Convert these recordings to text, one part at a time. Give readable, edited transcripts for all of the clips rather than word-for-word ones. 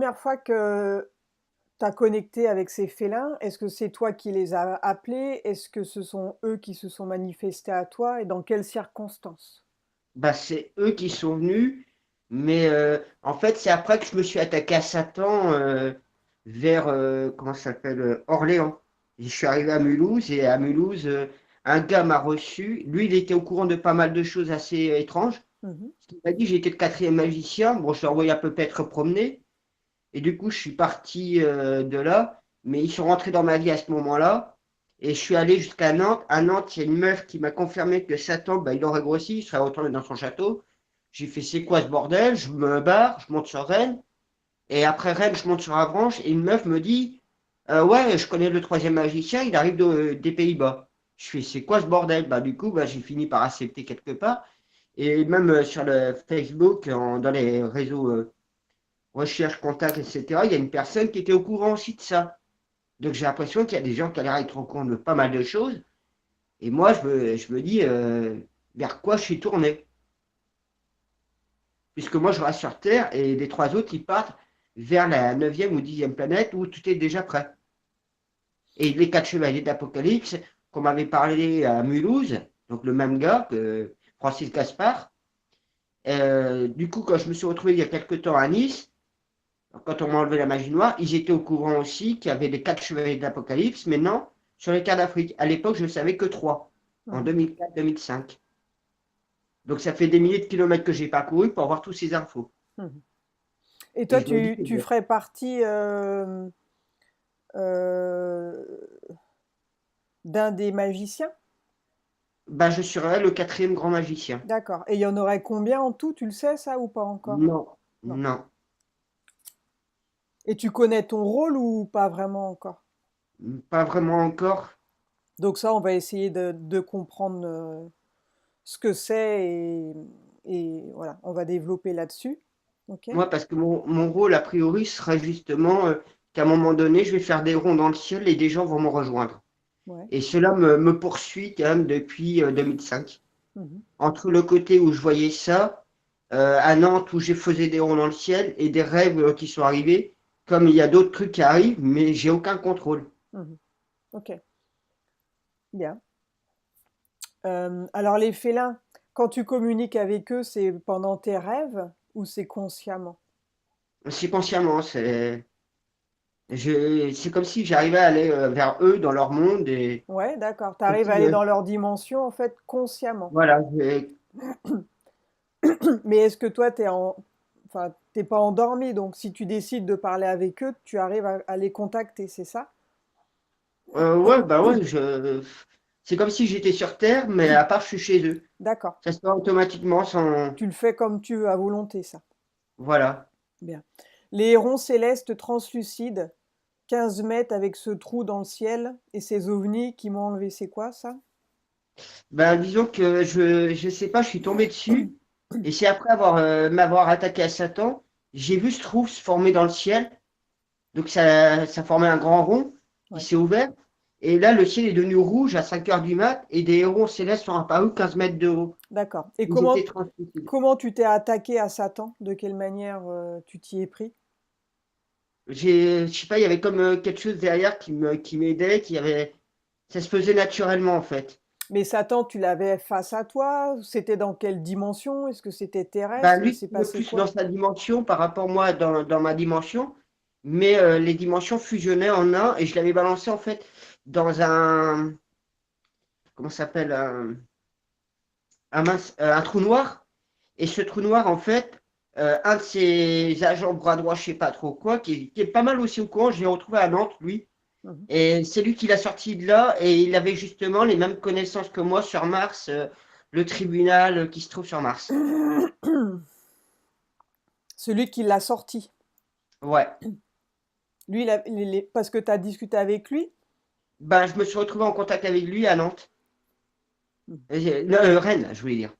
première fois que tu as connecté avec ces félins, est-ce que c'est toi qui les as appelés? Est-ce que ce sont eux qui se sont manifestés à toi et dans quelles circonstances? Bah, c'est eux qui sont venus, mais en fait, c'est après que je me suis attaqué à Satan vers, comment ça s'appelle, Orléans. Je suis arrivé à Mulhouse et à Mulhouse, un gars m'a reçu. Lui, il était au courant de pas mal de choses assez étranges. Mmh. Il m'a dit j'étais le quatrième magicien. Bon, je l'ai envoyé à peu près être promener. Et du coup, je suis parti de là. Mais ils sont rentrés dans ma vie à ce moment-là. Et je suis allé jusqu'à Nantes. À Nantes, il y a une meuf qui m'a confirmé que Satan, bah, il aurait grossi, il serait retourné dans son château. J'ai fait, c'est quoi ce bordel? Je me barre, je monte sur Rennes. Et après Rennes, je monte sur Avranches. Et une meuf me dit, ouais, je connais le troisième magicien, il arrive des Pays-Bas. Je fais, c'est quoi ce bordel? Bah, du coup, bah, j'ai fini par accepter quelque part. Et même sur le Facebook, dans les réseaux recherche, contact, etc., il y a une personne qui était au courant aussi de ça. Donc j'ai l'impression qu'il y a des gens qui ont l'air d'être au courant de pas mal de choses. Et moi, je me dis vers quoi je suis tourné. Puisque moi, je reste sur Terre et les trois autres, ils partent vers la neuvième ou dixième planète où tout est déjà prêt. Et les quatre chevaliers d'Apocalypse, qu'on m'avait parlé à Mulhouse, donc le même gars que Francis Gaspard, du coup, quand je me suis retrouvé il y a quelque temps à Nice, quand on m'a enlevé la magie noire, ils étaient au courant aussi qu'il y avait les quatre chevaliers de l'Apocalypse, mais non, sur les cartes d'Afrique. À l'époque, je ne savais que trois, en Mmh. 2004-2005. Donc ça fait des milliers de kilomètres que j'ai parcouru pour avoir tous ces infos. Mmh. Et Et toi, je me dis que tu ferais partie, heu, d'un des magiciens? bah, je serai le quatrième grand magicien. D'accord, et il y en aurait combien en tout, tu le sais ça ou pas encore? Non, Non. non, Et tu connais ton rôle ou pas vraiment encore? pas vraiment encore. Donc ça, on va essayer de comprendre, ce que c'est et voilà, on va développer là-dessus. OK? Moi, parce que mon rôle, a priori, serait justement qu'à un moment donné, je vais faire des ronds dans le ciel et des gens vont me rejoindre. Ouais. Et cela me poursuit quand même depuis 2005. Mmh. Entre le côté où je voyais ça, à Nantes où j'ai faisais des ronds dans le ciel et des rêves qui sont arrivés, comme il y a d'autres trucs qui arrivent, mais j'ai aucun contrôle. Mmh. OK, bien. Alors les félins, quand tu communiques avec eux, c'est pendant tes rêves ou c'est consciemment? C'est consciemment, c'est comme si j'arrivais à aller vers eux dans leur monde et Ouais, d'accord. Tu comme arrives à si, aller dans leur dimension, en fait, consciemment. voilà, Mais est-ce que toi, enfin, t'es pas endormi, donc si tu décides de parler avec eux, tu arrives à les contacter, c'est ça? ouais, bah ouais, c'est comme si j'étais sur Terre, mais à part je suis chez eux. D'accord. Ça se fait automatiquement sans, Tu le fais comme tu veux, à volonté, ça. voilà. Bien. Les hérons célestes translucides, 15 mètres avec ce trou dans le ciel et ces ovnis qui m'ont enlevé, c'est quoi ça? Ben, disons que je sais pas, je suis tombé dessus. Et c'est après m'avoir attaqué à Satan, j'ai vu ce trou se former dans le ciel. Donc ça formait un grand rond qui Ouais, s'est ouvert. Et là, le ciel est devenu rouge à 5 heures du mat et des hérons célestes sont apparus 15 mètres de haut. d'accord. Et Ils étaient translucides. comment tu t'es attaqué à Satan? De quelle manière tu t'y es pris? Je sais pas, il y avait comme quelque chose derrière qui m'aidait, ça se faisait naturellement en fait. Mais Satan, tu l'avais face à toi? C'était dans quelle dimension? Est-ce que c'était Bah, terrestre? Il lui, s'est le passé plus dans quoi? sa dimension par rapport à moi dans ma dimension, mais les dimensions fusionnaient en un et je l'avais balancé en fait dans comment ça s'appelle, un trou noir. Et ce trou noir, en fait, un de ses agents bras droit, je sais pas trop quoi, qui est pas mal aussi au courant, je l'ai retrouvé à Nantes, lui. Mhm. Et c'est lui qui l'a sorti de là et il avait justement les mêmes connaissances que moi sur Mars, le tribunal qui se trouve sur Mars. Celui qui l'a sorti. Ouais. Lui, parce que tu as discuté avec lui? Ben, je me suis retrouvé en contact avec lui à Nantes. Mhm. Non, Rennes, je voulais dire.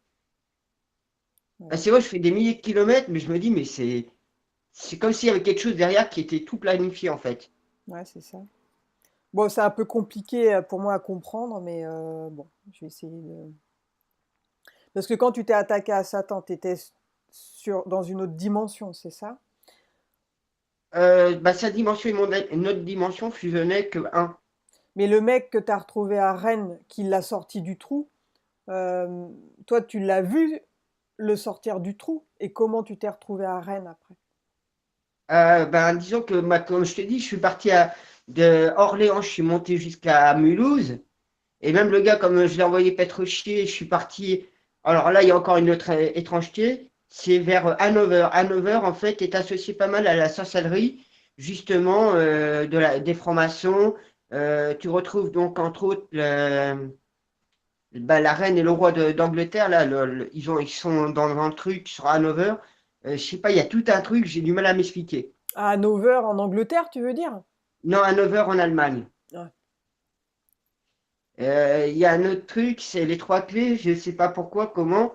Ben, Ouais, c'est vrai, je fais des milliers de kilomètres, mais je me dis, mais c'est comme s'il y avait quelque chose derrière qui était tout planifié, en fait. ouais, c'est ça. Bon, c'est un peu compliqué pour moi à comprendre, mais bon, je vais essayer de... Parce que quand tu t'es attaqué à Satan, tu étais dans une autre dimension, c'est ça? Bah, sa dimension et notre dimension fusionnaient que un. Mais le mec que tu as retrouvé à Rennes, qui l'a sorti du trou, euh, toi, tu l'as vu le sortir du trou. Et comment tu t'es retrouvé à Rennes après? Ben, disons que, comme je te dis, je suis parti de Orléans, je suis monté jusqu'à Mulhouse. Et même le gars, comme je l'ai envoyé pêtre chier, je suis parti. Alors là, il y a encore une autre étrangeté. C'est vers Hanover. Hanover, en fait, est associé pas mal à la sorcellerie, justement, des francs-maçons. Tu retrouves donc, entre autres, la reine et le roi d'Angleterre. Là, ils sont dans un truc sur Hanover. Je sais pas, il y a tout un truc, j'ai du mal à m'expliquer. À Hanover, en Angleterre, tu veux dire? Non, Hanover en Allemagne. Ouais. Il y a un autre truc, c'est les trois clés. Je ne sais pas pourquoi, comment.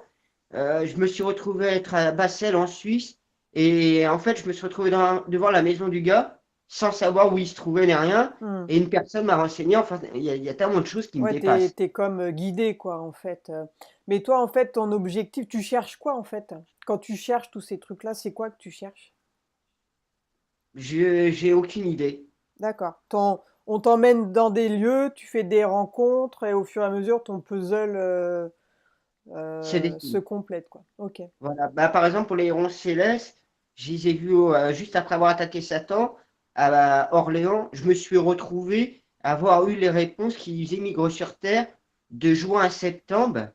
Je me suis retrouvé à être à Bassel en Suisse. Et en fait, je me suis retrouvé devant la maison du gars sans savoir où il se trouvait ni rien. Hmm. Et une personne m'a renseigné. Enfin, il y a tellement de choses qui me Ouais, dépassent. t'es comme guidé, quoi, en fait. Mais toi, en fait, ton objectif, tu cherches quoi, en fait? Quand tu cherches tous ces trucs-là, c'est quoi que tu cherches? J'ai aucune idée. D'accord. On t'emmène dans des lieux, tu fais des rencontres, et au fur et à mesure, ton puzzle C'est des se complète, quoi. Ok. Voilà. Bah, par exemple, pour les ronds célestes, je les ai vus juste après avoir attaqué Satan à Orléans. Je me suis retrouvé à avoir eu les réponses qu'ils émigrent sur Terre de juin à septembre.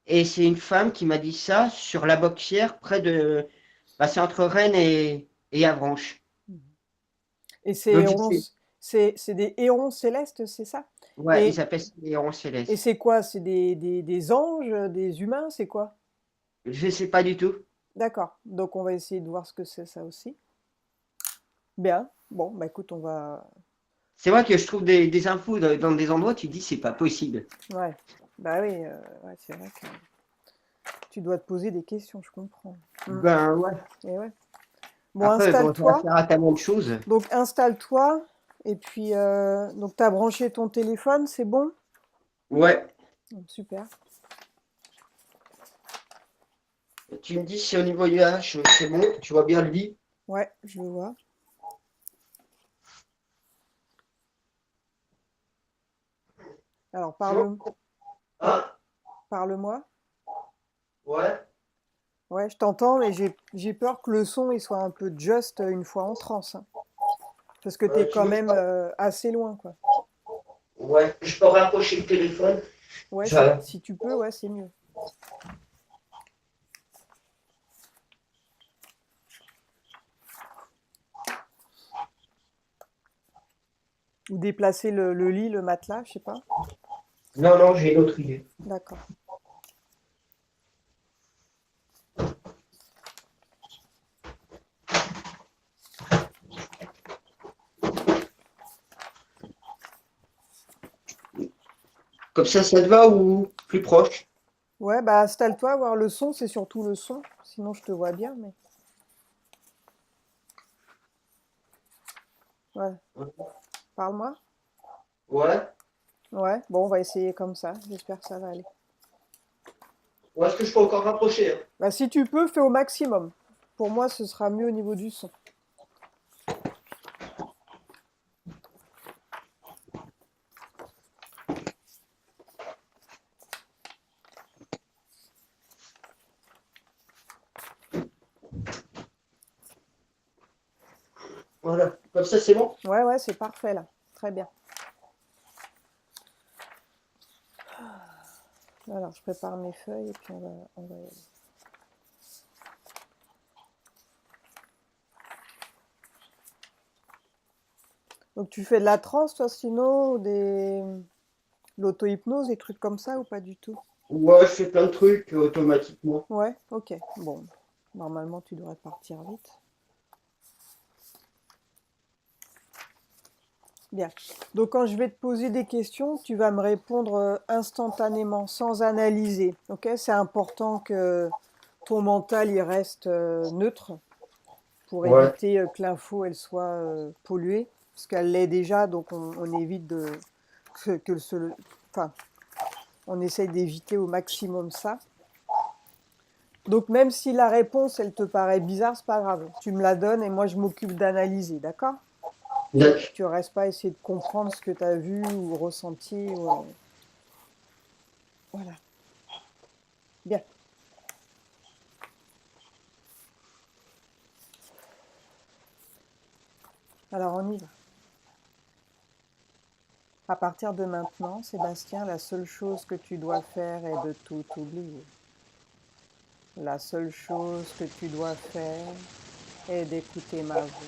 Et c'est une femme qui m'a dit ça sur la Boxière, près de. Bah, c'est entre Rennes et Avranches. Et ces Donc, hérons, c'est des hérons célestes, c'est ça? ouais, ils Et, appellent ça les ronds et célestes. c'est quoi? C'est des anges, des humains, c'est quoi? Je ne sais pas du tout. D'accord. Donc on va essayer de voir ce que c'est ça aussi. Bien. Bon, bah écoute, on va. C'est vrai que je trouve des infos dans des endroits, tu te dis, c'est pas possible. Ouais. Bah oui, ouais, c'est vrai que tu dois te poser des questions, je comprends. Mm. Ben ouais. Et ouais. Bon, Après, bon, ça va installe-toi. faire à tellement de choses. Donc installe-toi. Et puis, donc tu as branché ton téléphone, c'est bon? Ouais. Super. Tu me dis si au niveau UH, c'est bon, tu vois bien le lit. Ouais, je le vois. Alors C'est bon? Hein? parle-moi. Ouais. Ouais, je t'entends, mais j'ai peur que le son il soit un peu juste une fois en transe, hein. Parce que t'es Tu quand veux que même assez loin, quoi. Ouais, je peux rapprocher le téléphone. Ouais, Je- si tu peux, ouais, c'est mieux. Ou déplacer le lit, le matelas, je sais pas. Non, non, j'ai une autre idée. D'accord. Comme ça te va ou plus proche? Ouais, bah installe-toi, voir le son, c'est surtout le son. Sinon, je te vois bien, mais. Ouais, parle-moi. Ouais. Ouais, bon, on va essayer comme ça. J'espère que ça va aller. Ou est-ce que je peux encore rapprocher? Hein. Bah, si tu peux, fais au maximum. Pour moi, ce sera mieux au niveau du son. Voilà. Comme ça, c'est bon? Ouais, ouais, c'est parfait là. Très bien. Alors, je prépare mes feuilles et puis on va y aller. Donc, tu fais de la transe, toi, sinon, ou l'auto-hypnose, des trucs comme ça, ou pas du tout? Ouais, je fais plein de trucs automatiquement. Ouais, ok. Bon, normalement, tu devrais partir vite. Bien. Donc, quand je vais te poser des questions, tu vas me répondre instantanément, sans analyser. Ok? C'est important que ton mental il reste neutre pour Ouais. éviter que l'info elle soit polluée, parce qu'elle l'est déjà, donc on évite que enfin, on essaye d'éviter au maximum ça. Donc même si la réponse, elle te paraît bizarre, c'est pas grave. Tu me la donnes et moi je m'occupe d'analyser, d'accord? D'accord. Tu restes pas à essayer de comprendre ce que tu as vu ou ressenti. Voilà. Bien. Alors on y va. À partir de maintenant, Sébastien, la seule chose que tu dois faire est de tout oublier. La seule chose que tu dois faire est d'écouter ma voix.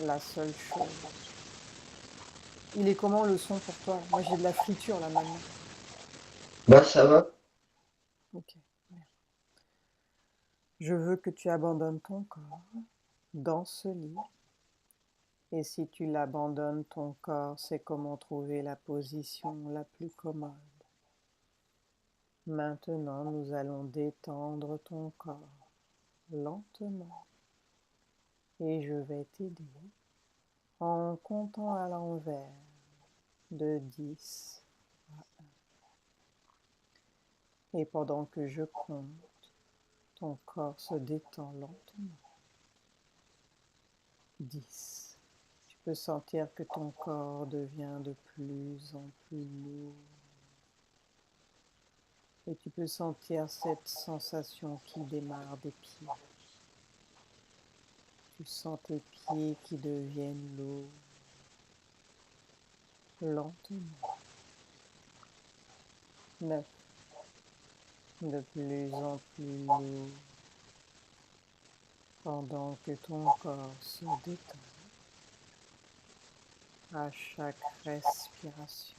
La seule chose. Il est comment le son pour toi? Moi j'ai de la friture là maintenant. Bah, ça va. Ok. Je veux que tu abandonnes ton corps dans ce lit. Et si tu l'abandonnes, ton corps, c'est comment trouver la position la plus commode. Maintenant, nous allons détendre ton corps lentement. Et je vais t'aider en comptant à l'envers de 10 à 1. Et pendant que je compte, ton corps se détend lentement. 10. Tu peux sentir que ton corps devient de plus en plus lourd. Et tu peux sentir cette sensation qui démarre des pieds. Tu sens tes pieds qui deviennent lourds, lentement. 9. De plus en plus lourd. Pendant que ton corps se détend à chaque respiration.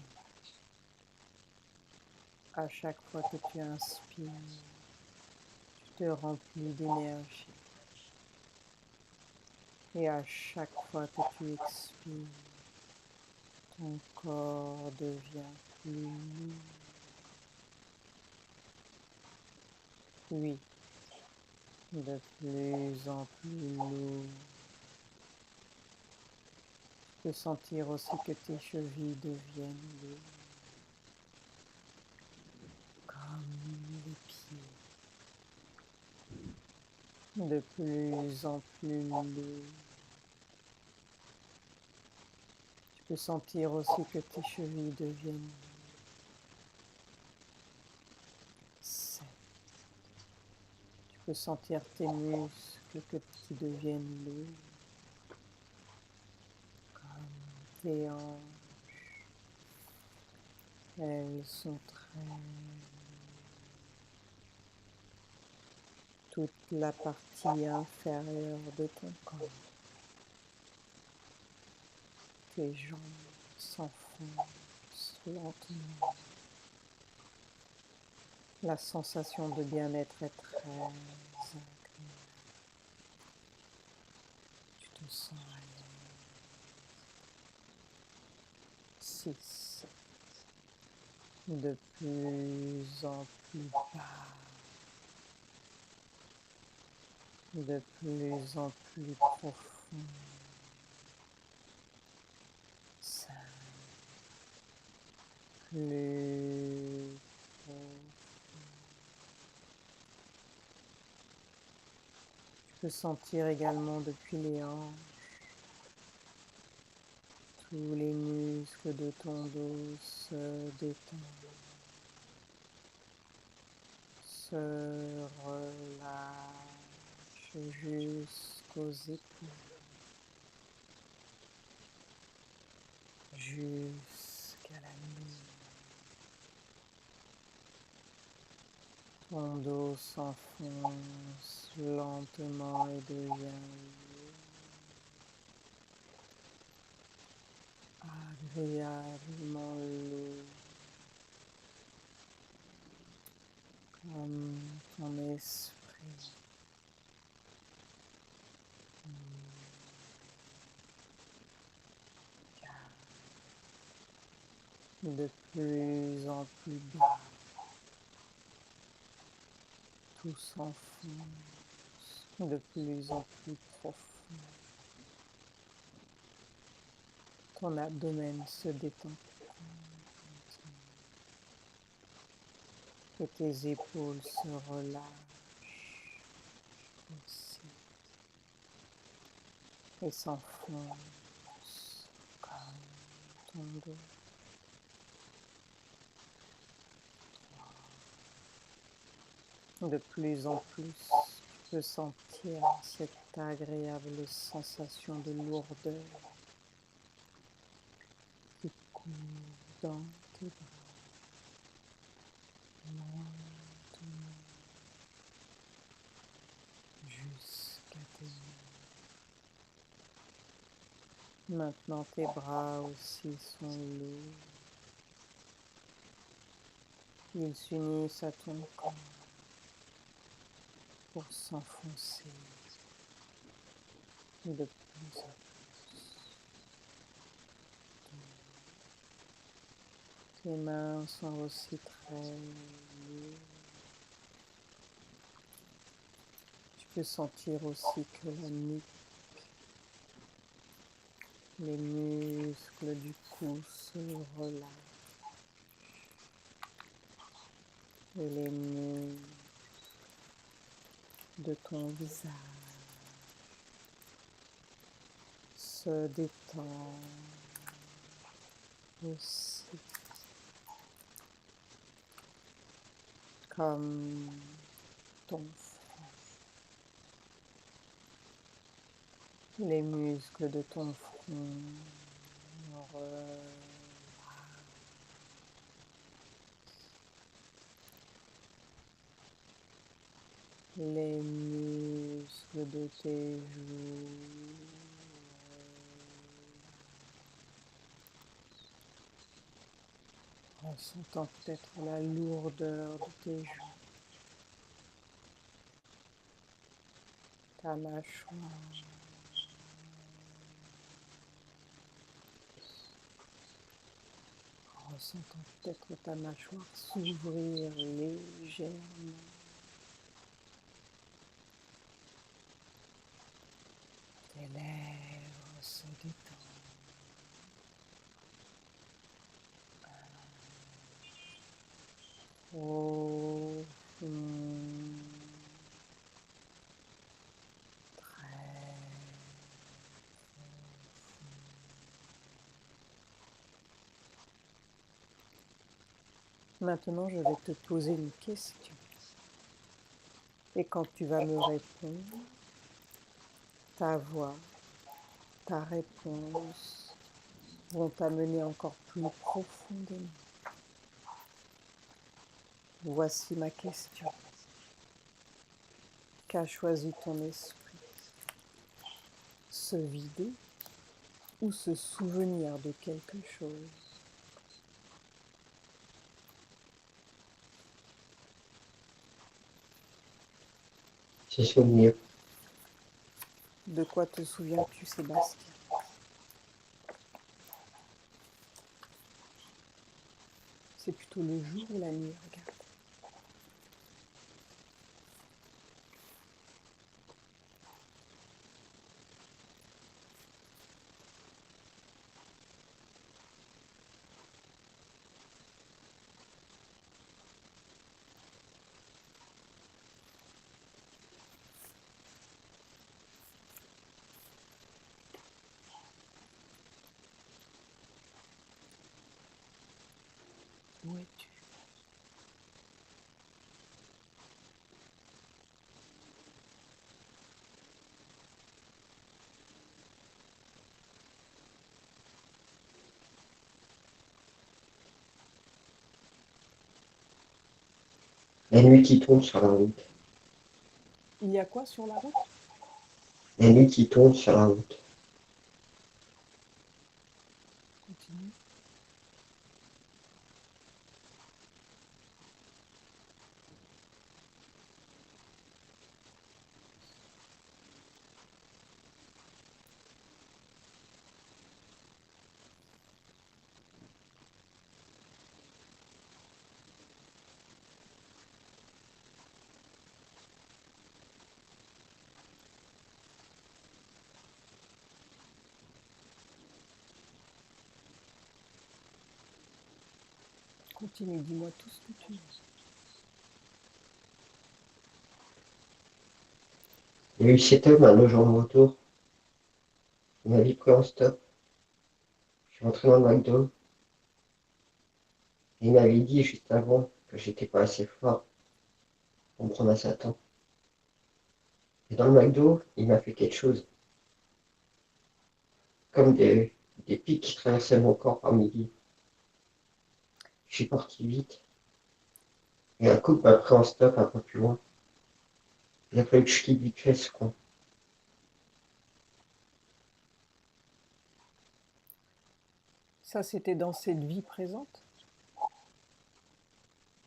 À chaque fois que tu inspires, tu te remplis d'énergie. Et à chaque fois que tu expires, ton corps devient plus lourd. 8. De plus en plus lourd. Tu peux sentir aussi que tes chevilles deviennent lourdes, comme les pieds. De plus en plus lourd. Tu peux sentir aussi que tes chevilles deviennent lourdes. 7. Tu peux sentir tes muscles qui deviennent lourds, comme tes hanches. Elles sont très lourdes. Toute la partie inférieure de ton corps. Tes jambes s'enfoncent lentement. La sensation de bien-être est très agréable. Tu te sens à l'aise. 6. De plus en plus bas. De plus en plus profond. 5. Plus profond. Tu peux sentir également depuis les hanches tous les muscles de ton dos se détendent, se relâchent jusqu'aux épaules, jusqu'à la nuque. Ton dos s'enfonce lentement et devient agréablement lourd, comme ton esprit. De plus en plus bas, tout s'enfonce de plus en plus profond. Ton abdomen se détend. Et tes épaules se relâchent aussi et s'enfoncent comme ton dos. De plus en plus, tu peux sentir cette agréable sensation de lourdeur qui coule dans tes bras, lentement, jusqu'à tes mains. Maintenant, tes bras aussi sont lourds. Ils s'unissent à ton corps pour s'enfoncer de plus en plus. Tes mains sont aussi très lourdes. Tu peux sentir aussi que la nuque, les muscles du cou se relâchent et les muscles de ton visage se détendent aussi, comme ton front. Les muscles de ton front relâchent. Les muscles de tes joues ressentant peut-être la lourdeur de tes joues, ta mâchoire, ressentant peut-être ta mâchoire s'ouvrir légèrement. Tes lèvres se détendent. Profond, très profond. Maintenant, je vais te poser une question. Et quand tu vas me répondre, ta voix, ta réponse vont t'amener encore plus profondément. Voici ma question. Qu'a choisi ton esprit? Se vider ou se souvenir de quelque chose? Se souvenir. De quoi te souviens-tu, Sébastien? C'est plutôt le jour ou la nuit, regarde. Où es-tu? La nuit qui tombe sur la route. Il y a quoi sur la route? La nuit qui tombe sur la route. Continue. Continue, dis-moi tout ce que tu veux. Il y a eu cet homme un autre jour de retour. Il m'avait pris en stop. Je suis rentré dans le McDo. Et il m'avait dit juste avant que j'étais pas assez fort pour me prendre à Satan. Et dans le McDo, il m'a fait quelque chose. Comme des pics qui traversaient mon corps par midi. Je suis parti vite. Et un couple m'a pris en stop un peu plus loin. Il a fallu que je quitte vite fait ce coin. Ça, c'était dans cette vie présente?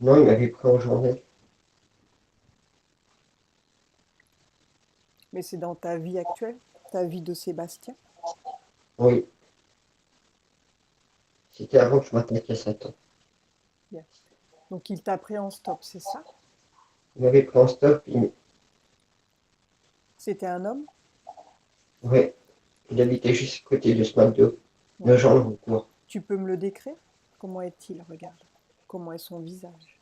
Non, il m'avait pris en journée. Mais c'est dans ta vie actuelle, ta vie de Sébastien? Oui, c'était avant que je m'attaque à Satan. Bien. Donc il t'a pris en stop, c'est ça? Il m'avait pris en stop. C'était un homme? Ouais, il habitait juste à côté de ce McDo. Ouais. Le genre le recours. Tu peux me le décrire? Comment est-il? Regarde. Comment est son visage?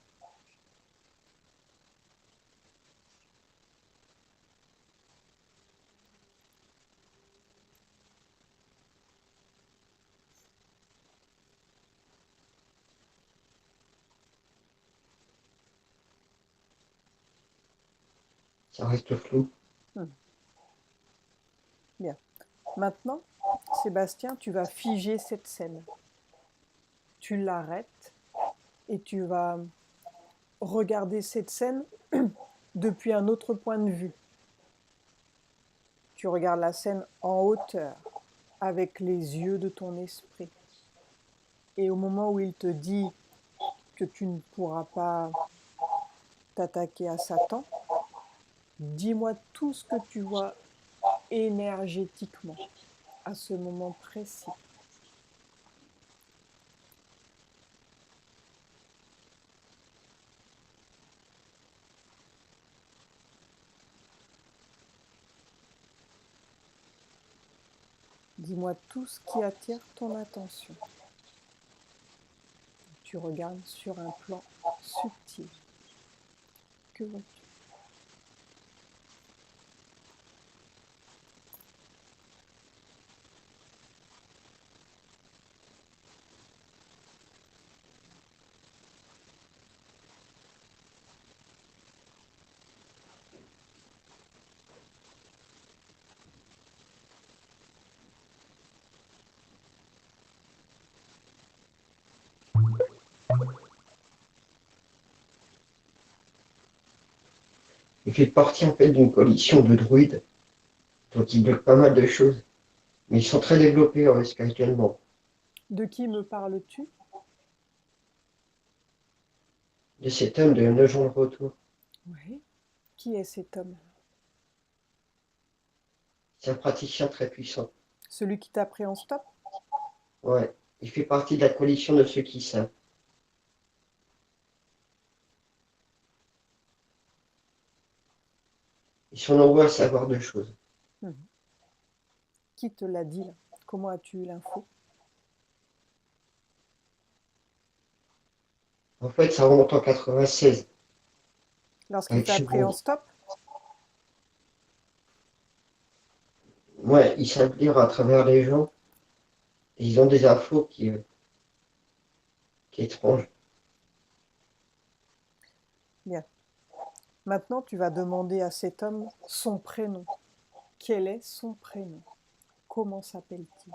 Ça reste flou. Hmm. Bien. Maintenant, Sébastien, tu vas figer cette scène. Tu l'arrêtes et tu vas regarder cette scène depuis un autre point de vue. Tu regardes la scène en hauteur, avec les yeux de ton esprit. Et au moment où il te dit que tu ne pourras pas t'attaquer à Satan, dis-moi tout ce que tu vois énergétiquement à ce moment précis. Dis-moi tout ce qui attire ton attention. Tu regardes sur un plan subtil. Que vois-tu? Il fait partie en fait d'une coalition de druides, donc ils bloquent pas mal de choses. Mais ils sont très développés spirituellement. De qui me parles-tu? De cet homme de 9 jours de retour. Oui. Qui est cet homme? C'est un praticien très puissant. Celui qui t'a pris en stop? Ouais. Il fait partie de la coalition de ceux qui savent. Ils sont nombreux à savoir de choses. Mhm. Qui te l'a dit là? Comment as-tu eu l'info? En fait, ça remonte en 96 Lorsqu'il avec t'a pris en Chevron. stop? Ouais, ils savent lire à travers les gens. Et ils ont des infos qui est étrange. Bien. Maintenant, tu vas demander à cet homme son prénom. Quel est son prénom? Comment s'appelle-t-il?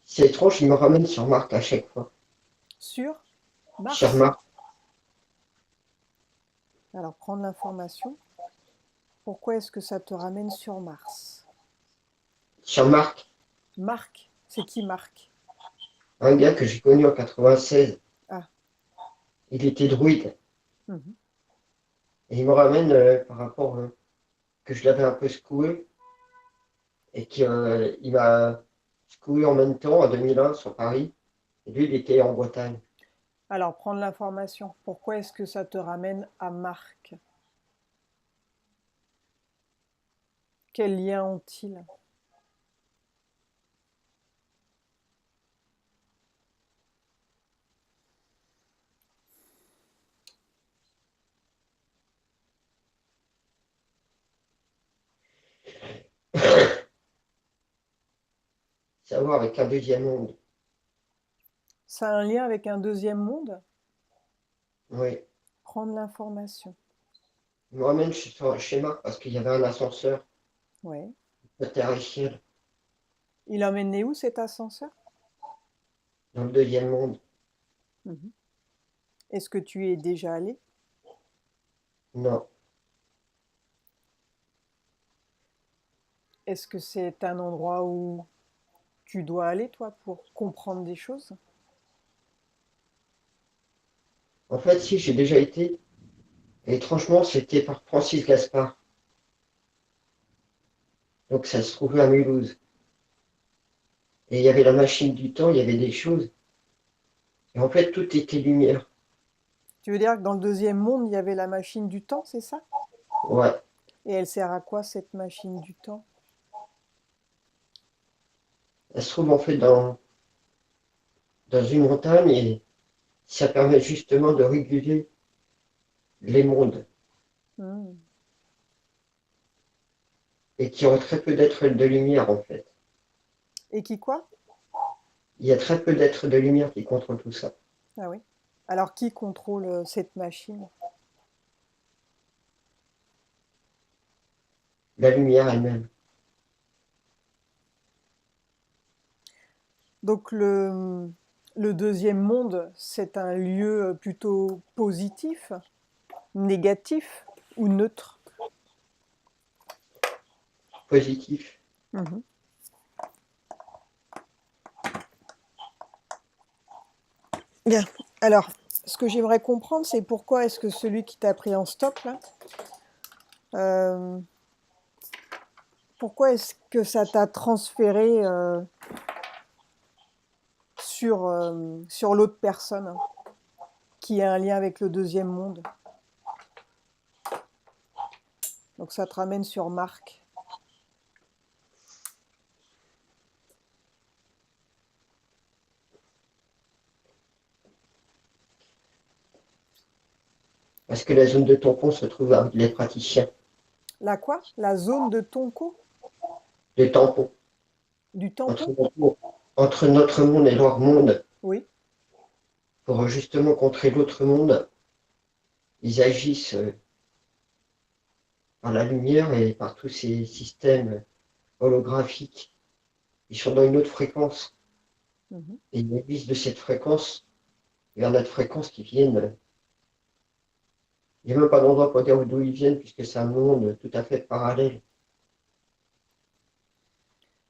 C'est étrange, il me ramène sur Marc à chaque fois. Sur Sur Mars. Marc, Alors, prendre l'information. Pourquoi est-ce que ça te ramène sur Mars? sur Marc, Marc, c'est qui Marc? un gars que j'ai connu en 96. Ah, Il était druide. mhm. Et il me ramène par rapport que je l'avais un peu secoué et qu'il m'a secoué en même temps en 2001 sur Paris. Et lui, il était en Bretagne. Alors, prendre l'information. Pourquoi est-ce que ça te ramène à Marc? Quels liens ont-ils? à voir avec un deuxième monde. Ça a un lien avec un deuxième monde? Oui. Prendre l'information. Je me ramène chez Marc parce qu'il y avait un ascenseur Ouais. de terre et ciel Il emmène où cet ascenseur? dans le deuxième monde. Mhm. Est-ce que tu y es déjà allé? Non. Est-ce que c'est un endroit où tu dois aller, toi, pour comprendre des choses? En fait, si, j'ai déjà été. Et étrangement, c'était par Francis Gaspard. Donc ça se trouvait à Mulhouse. Et il y avait la machine du temps, il y avait des choses. Et en fait, tout était lumière. Tu veux dire que dans le deuxième monde, il y avait la machine du temps, c'est ça? Ouais. Et elle sert à quoi, cette machine du temps? Elle se trouve en fait dans une montagne et ça permet justement de réguler les mondes Hmm. et qui ont très peu d'êtres de lumière en fait. Et qui quoi? Il y a très peu d'êtres de lumière qui contrôlent tout ça. Ah oui. Alors qui contrôle cette machine? La lumière elle-même. Donc le deuxième monde, c'est un lieu plutôt positif, négatif ou neutre? Positif. Mhm. Bien. Alors, ce que j'aimerais comprendre, c'est pourquoi est-ce que celui qui t'a pris en stop, là, euh, pourquoi est-ce que ça t'a transféré sur l'autre personne hein, qui a un lien avec le deuxième monde? Donc ça te ramène sur Marc. Parce que la zone de tampon se trouve avec les praticiens. La quoi? La zone de Tonko? Les tampons. Du Entre tampon? entre notre monde et leur monde, Oui. pour justement contrer l'autre monde, ils agissent par la lumière et par tous ces systèmes holographiques. Ils sont dans une autre fréquence. Mhm. Et ils agissent de cette fréquence vers notre fréquence qui viennent. Il n'y a même pas d'endroit pour dire d'où ils viennent, puisque c'est un monde tout à fait parallèle.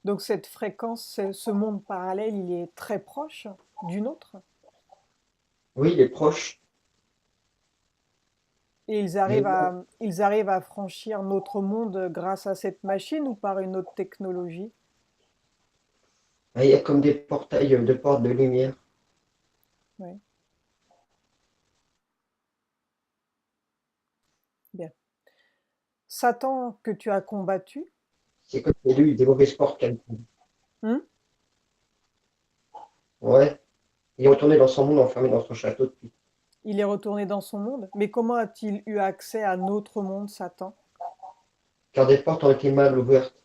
Donc cette fréquence, ce monde parallèle, il est très proche d'une autre Oui, il est proche. et ils arrivent à franchir notre monde grâce à cette machine ou par une autre technologie? Il y a comme des portails de portes de lumière. Oui, bien. Satan que tu as combattu, C'est comme si lui, il des mauvais sports quelconques. hmm, Ouais. Il est retourné dans son monde, enfermé dans son château depuis. il est retourné dans son monde. Mais comment a-t-il eu accès à notre monde, Satan? Car des portes ont été mal ouvertes.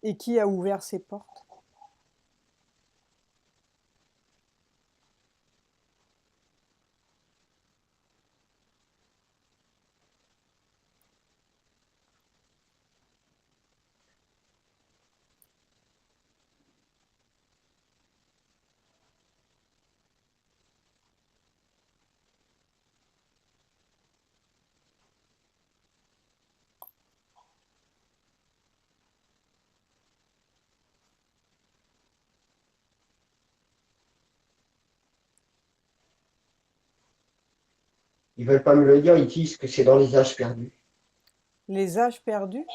Et qui a ouvert ces portes? Ils veulent pas me le dire, ils disent que c'est dans les âges perdus. Les âges perdus?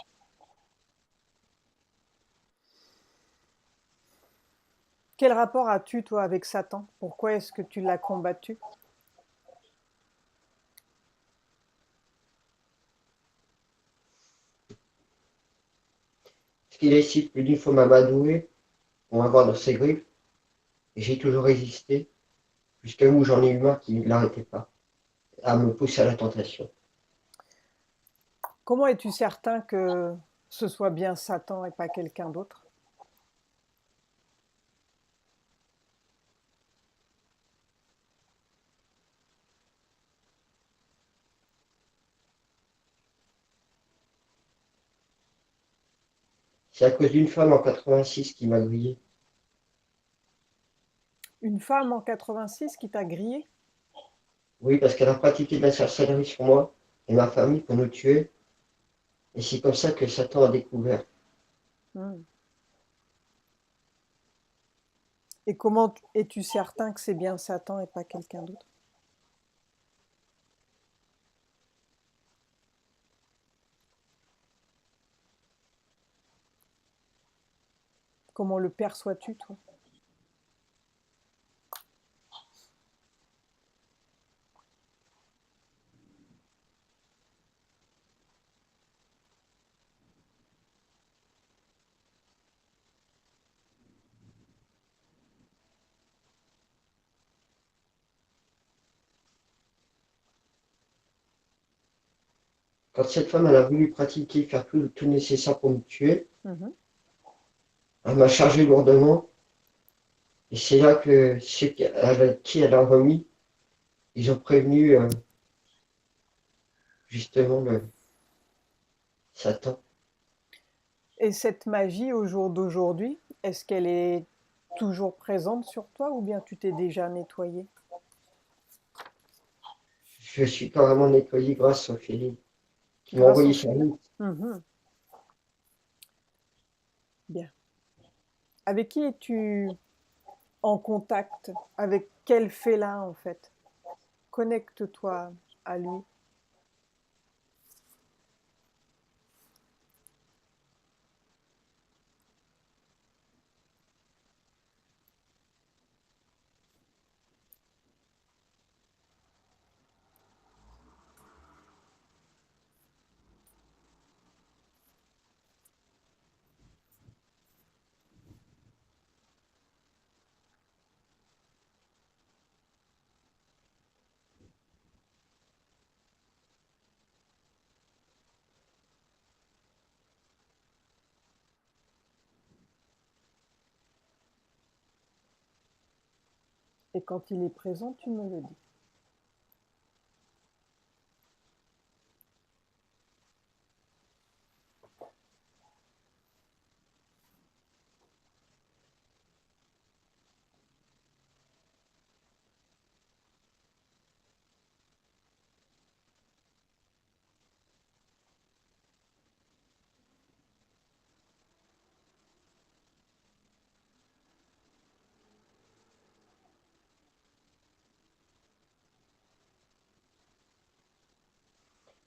Quel rapport as-tu, toi, avec Satan? Pourquoi est-ce que tu l'as combattu? Parce qu'il essaie plus d'une fois m'amadouer pour m'avoir dans ses griffes. Et j'ai toujours résisté, jusqu'à où j'en ai eu marre qu'il ne l'arrêtait pas, à me pousser à la tentation. Comment es-tu certain que ce soit bien Satan et pas quelqu'un d'autre? C'est à cause d'une femme en 86 qui m'a grillé. Une femme en 86 qui t'a grillé? Oui, parce qu'elle a pratiqué de la sorcellerie sur moi et ma famille pour nous tuer. Et c'est comme ça que Satan a découvert. Hmm. Et comment es-tu certain que c'est bien Satan et pas quelqu'un d'autre? Comment le perçois-tu, toi? Quand cette femme elle a voulu pratiquer, faire tout le nécessaire pour me tuer, Mhm. elle m'a chargé lourdement. Et c'est là que ceux qui elle a remis, ils ont prévenu justement le Satan. Et cette magie au jour d'aujourd'hui, est-ce qu'elle est toujours présente sur toi ou bien tu t'es déjà nettoyé? Je suis carrément nettoyé grâce au Philippe qui m'a Grâce envoyé au sur félin? nous. Mhm. Bien. Avec qui es-tu en contact? Avec quel félin en fait? Connecte-toi à lui. Et quand il est présent, tu me le dis.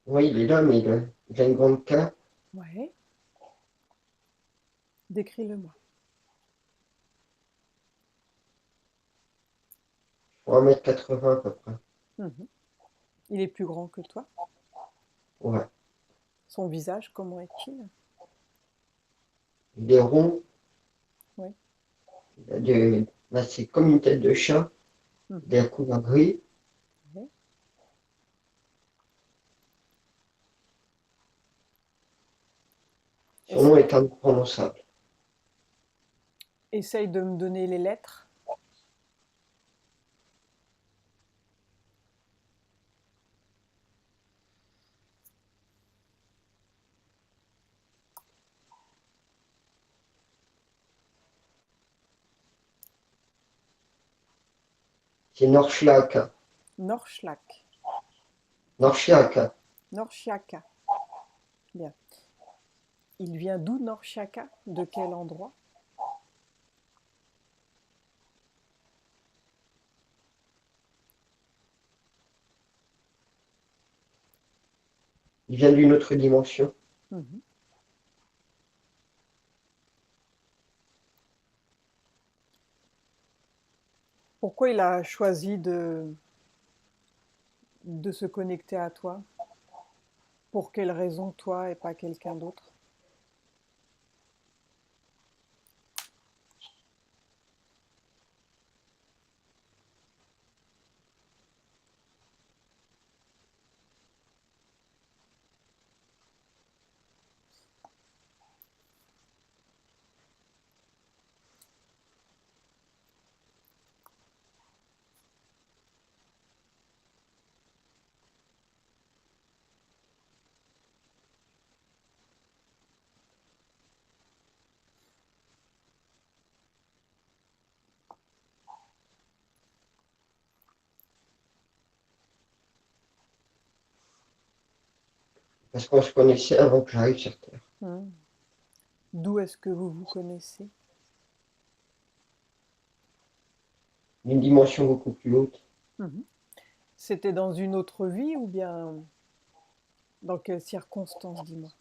Oui, il est là, mais il a une grande cape, Ouais, décris-le-moi. pour 1,80 m à peu près. Mhm. Il est plus grand que toi. Ouais. Son visage, comment est-il? Il est rond, Oui. là, c'est comme une tête de chat, il Mhm. a un couleur gris. Ouais. Son nom est imprononçable. Essaye de me donner les lettres. C'est Norchliaka. Norchlak. Norchliaka. Norchiaka. Bien. Il vient d'où Norchiaka? De quel endroit? Il vient d'une autre dimension. Mhm. Pourquoi il a choisi de se connecter à toi? Pour quelle raison toi et pas quelqu'un d'autre? Parce qu'on se connaissait avant que j'arrive sur Terre. Hmm. D'où est-ce que vous vous connaissez? D'une dimension beaucoup plus haute. Mhm. C'était dans une autre vie ou bien dans quelles circonstances, dis-moi?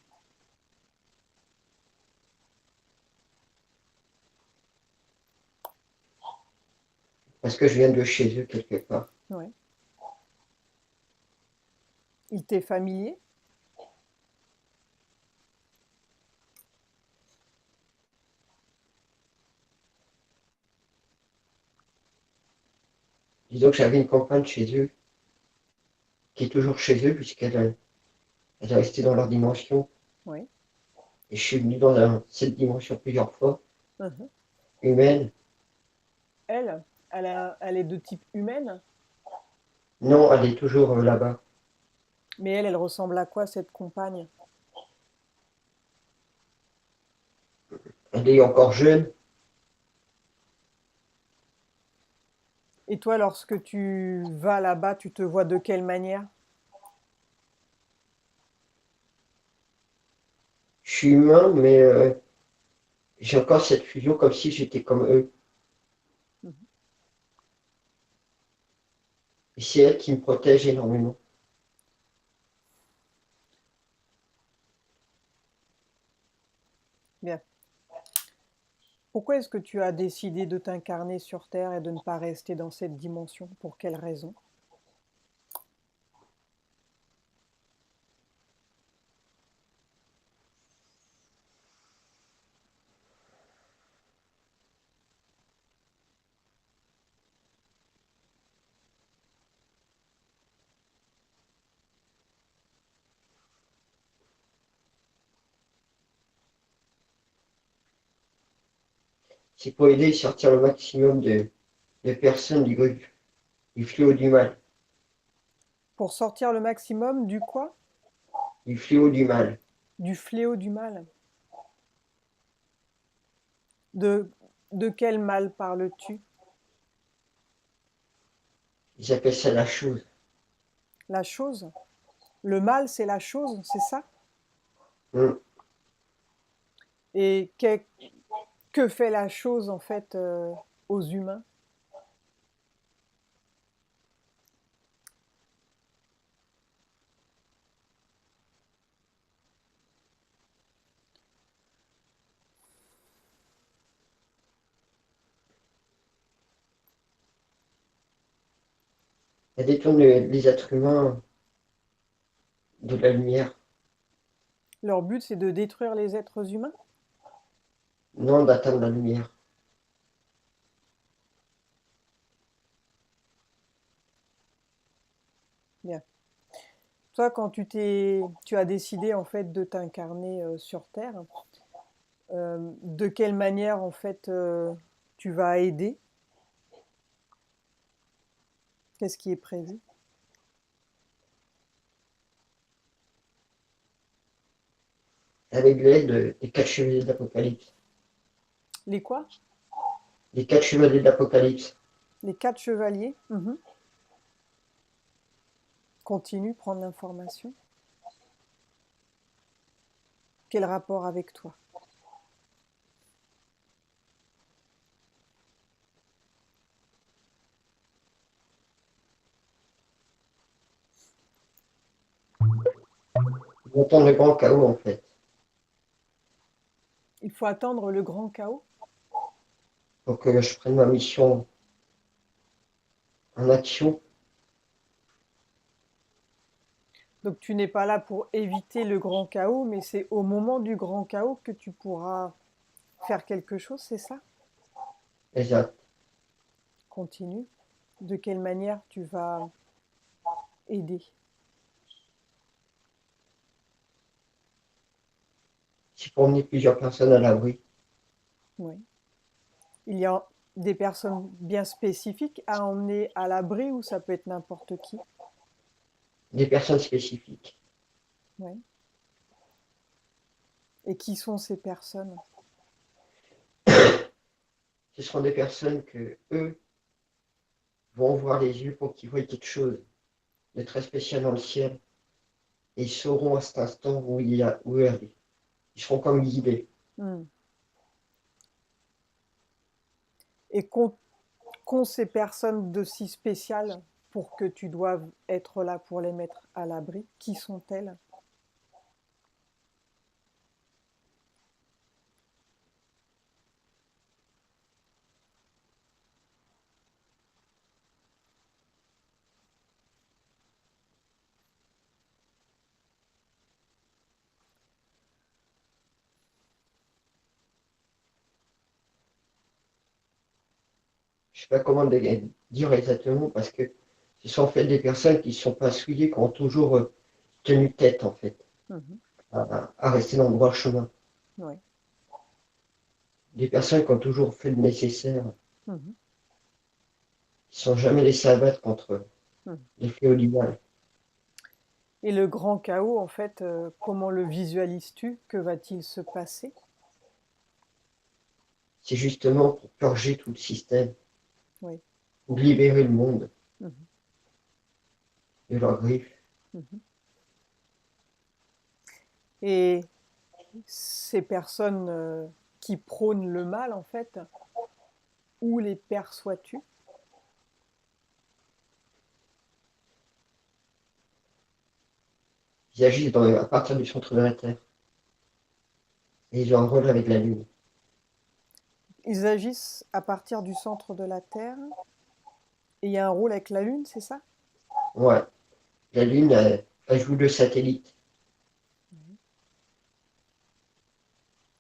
Parce que je viens de chez eux quelque part. Ouais. Il t'est familier? Disons que j'avais une compagne chez eux, qui est toujours chez eux, puisqu'elle elle est restée dans leur dimension. Oui. Et je suis venu dans cette dimension plusieurs fois, Mhm. humaine. Elle est de type humaine, Non, elle est toujours là-bas. mais elle ressemble à quoi cette compagne? Elle est encore jeune. Et toi, lorsque tu vas là-bas, tu te vois de quelle manière? Je suis humain, mais j'ai encore cette fusion comme si j'étais comme eux. Mhm. Et c'est elle qui me protège énormément. Bien. Pourquoi est-ce que tu as décidé de t'incarner sur Terre et de ne pas rester dans cette dimension? Pour quelle raison? C'est pour aider et sortir le maximum de personnes du fléau du mal. Pour sortir le maximum du quoi? Du fléau du mal. Du fléau du mal. De, de quel mal parles-tu? Ils appellent ça la chose. La chose? Le mal, c'est la chose, c'est ça? Hum. Et que fait la chose en fait aux humains? Elle détourne les êtres humains de la lumière. Leur but, c'est de détruire les êtres humains? Non d'atteindre la lumière. Bien. Toi, quand tu as décidé en fait de t'incarner sur Terre, de quelle manière en fait tu vas aider? Qu'est-ce qui est prévu? Avec l'aide des quatre chevaliers de l'Apocalypse. Les quoi? Les quatre chevaliers de l'Apocalypse. Les quatre chevaliers? Mhm. Continue, prendre l'information. Quel rapport avec toi? Ils entendent le grand chaos en fait. Il faut attendre le grand chaos? Pour que je prenne ma mission en action. Donc tu n'es pas là pour éviter le grand chaos, mais c'est au moment du grand chaos que tu pourras faire quelque chose, c'est ça? Exact. Continue. De quelle manière tu vas aider? C'est pour emmener plusieurs personnes à l'abri. Oui. Il y a des personnes bien spécifiques à emmener à l'abri ou ça peut être n'importe qui? Des personnes spécifiques. Oui. Et qui sont ces personnes? Ce seront des personnes que eux vont voir les yeux pour qu'ils voient quelque chose de très spécial dans le ciel et ils sauront à cet instant où aller. Ils seront comme guidés. Hmm. Et qu'ont ces personnes de si spéciales pour que tu doives être là pour les mettre à l'abri? Qui sont-elles? Je sais pas comment dire exactement parce que ce sont en fait des personnes qui sont pas souillées, qui ont toujours tenu tête en fait, Mhm. à rester dans le droit chemin. Oui. Des personnes qui ont toujours fait le nécessaire, Mhm. qui ne sont jamais laissées abattre contre Mhm. les fléaux du mal. Et le grand chaos, en fait, comment le visualises-tu? Que va-t-il se passer? C'est justement pour purger tout le système, Oui. pour libérer le monde Mhm. de leurs griffes. Mhm. Et ces personnes qui prônent le mal, en fait, où les perçois-tu? Ils agissent à partir du centre de la Terre et ils ont un rôle avec la Lune. Ils agissent à partir du centre de la Terre et il y a un rôle avec la Lune, c'est ça? Ouais, la Lune, elle joue le satellite.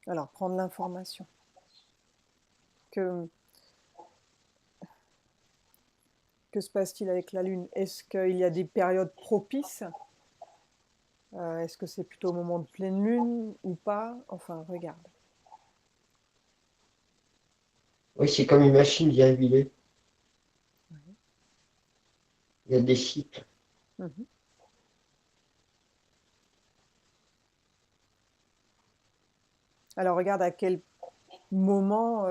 Alors, prendre l'information. Que, que se passe-t-il avec la Lune? Est-ce qu'il y a des périodes propices? Est-ce que c'est plutôt au moment de pleine Lune ou pas? Enfin, regarde. Oui, c'est comme une machine bien huilée. Il y a des cycles. Mhm. Alors, regarde à quel moment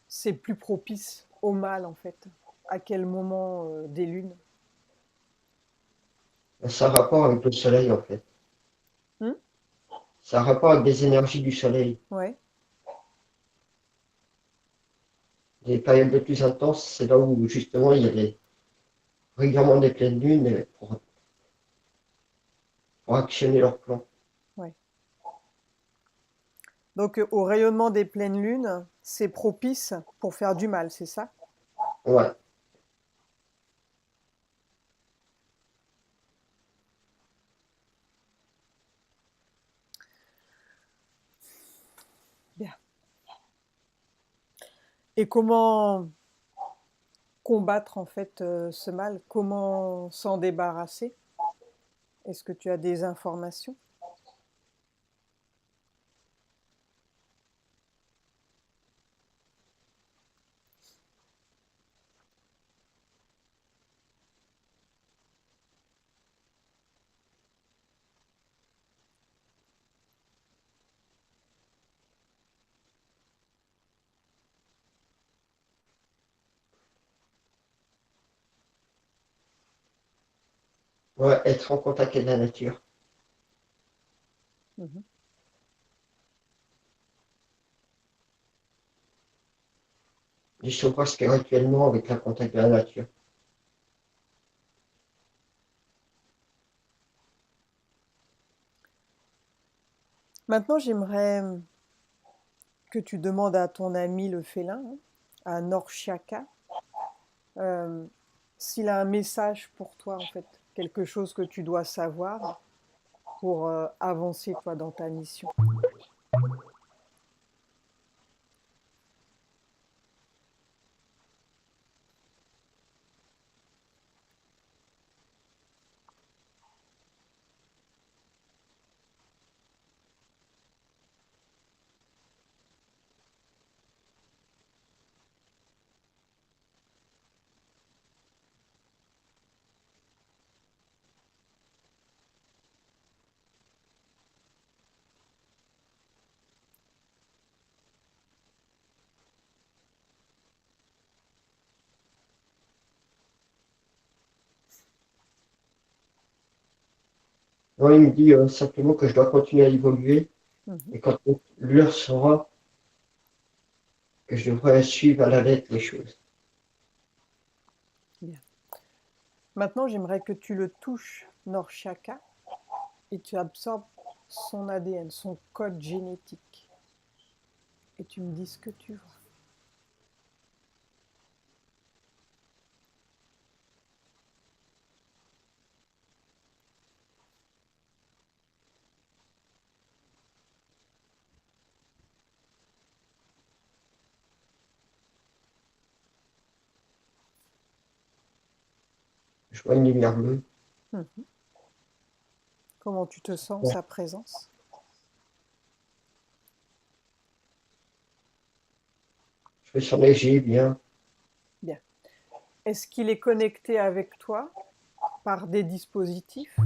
c'est plus propice au mal, en fait. À quel moment des lunes? Ça a un rapport avec le Soleil en fait. Hmm. Ça a un rapport avec des énergies du Soleil. Ouais. Les périodes les plus intenses, c'est là où justement il y a régulièrement des pleines lunes pour actionner leur plan. Ouais. Donc, au rayonnement des pleines lunes, c'est propice pour faire du mal, c'est ça? Ouais. Bien. Et comment combattre en fait ce mal? Comment s'en débarrasser? Est-ce que tu as des informations? Ouais, être en contact avec la nature. Mhm. Je se spirituellement avec le contact de la nature. Maintenant, j'aimerais que tu demandes à ton ami le félin, hein, à Norchiaka, euh, s'il a un message pour toi, en fait, quelque chose que tu dois savoir pour avancer, toi, dans ta mission. Non, il me dit simplement que je dois continuer à évoluer Mhm. et quand l'heure sera, que je devrais suivre à la lettre les choses. Bien. Maintenant, j'aimerais que tu le touches, Norchaka, et tu absorbes son ADN, son code génétique. Et tu me dis ce que tu vois. Je vois une lumière bleue. Mhm. Comment tu te sens, sa présence? Je me sens léger, bien. Bien. Est-ce qu'il est connecté avec toi par des dispositifs?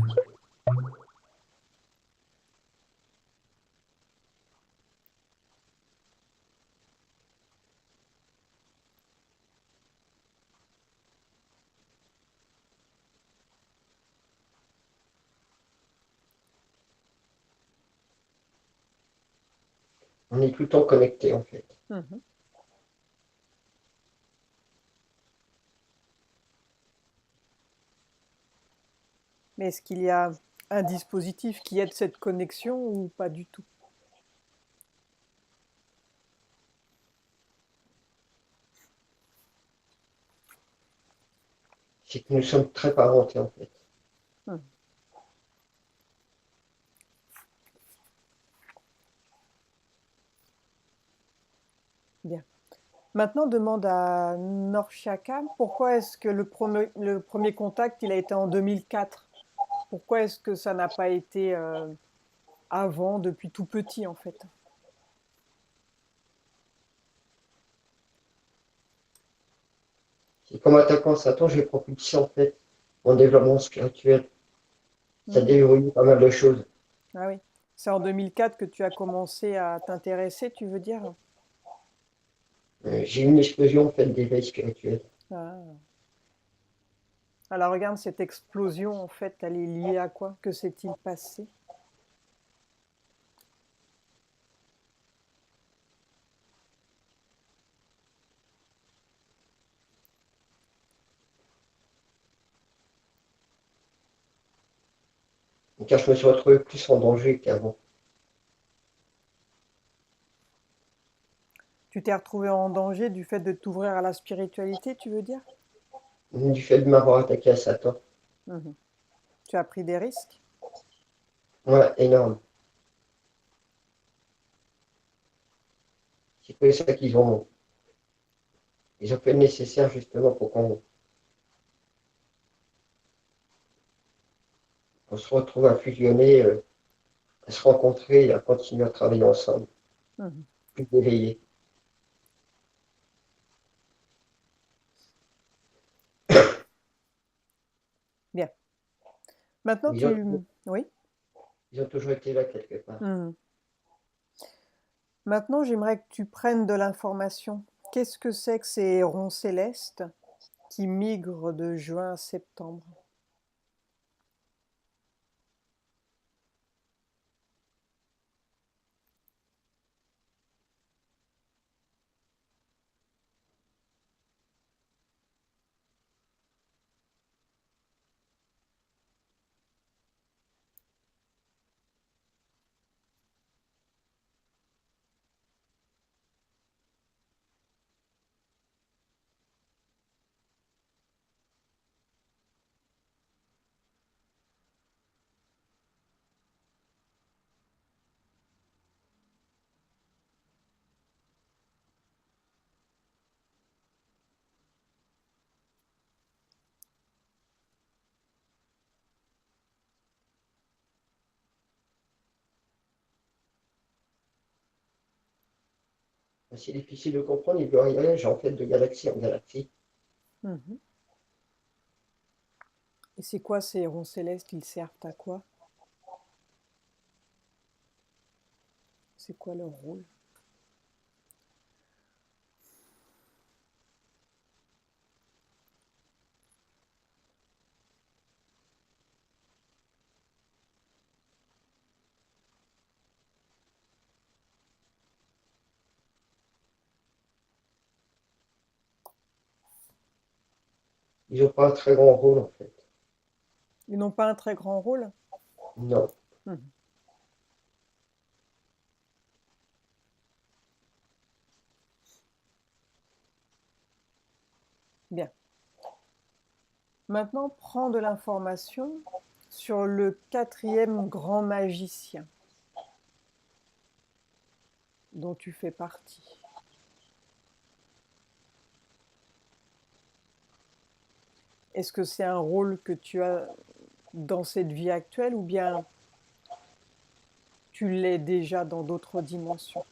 On est tout le temps connecté en fait. Mhm. Mais est-ce qu'il y a un dispositif qui aide cette connexion ou pas du tout? C'est que nous sommes très parentés en fait. Mhm. Bien. Maintenant, demande à Norchaka pourquoi est-ce que le premier contact il a été en 2004. Pourquoi est-ce que ça n'a pas été avant, depuis tout petit en fait? C'est comme attaquant Satan, j'ai propulsé en fait mon développement spirituel. Ça Hmm. déverrouille pas mal de choses. Ah oui. C'est en 2004 que tu as commencé à t'intéresser, tu veux dire? J'ai eu une explosion en fait d'éveil spirituel. Ah. Alors regarde, cette explosion, en fait, elle est liée à quoi? Que s'est-il passé? Car je me suis retrouvé plus en danger qu'avant. Tu t'es retrouvé en danger du fait de t'ouvrir à la spiritualité, tu veux dire? Du fait de m'avoir attaqué à Satan. Mhm. Tu as pris des risques? Ouais, énorme. C'est pour ça ils ont fait le nécessaire justement pour qu'on se retrouve à fusionner, à se rencontrer et à continuer à travailler ensemble, Mhm. plus éveillés. Bien. Maintenant, Ils ont, Oui. ils ont toujours été là quelque part. Mhm. Maintenant, j'aimerais que tu prennes de l'information. Qu'est-ce que c'est que ces ronds célestes qui migrent de juin à septembre? C'est difficile de comprendre, ils voyagent en fait de galaxie en galaxie. Mhm. Et c'est quoi ces ronds célestes? Ils servent à quoi? C'est quoi leur rôle? Ils n'ont pas un très grand rôle en fait. Ils n'ont pas un très grand rôle? Non. Mhm. Bien. Maintenant, prends de l'information sur le quatrième grand magicien dont tu fais partie. Est-ce que c'est un rôle que tu as dans cette vie actuelle ou bien tu l'es déjà dans d'autres dimensions?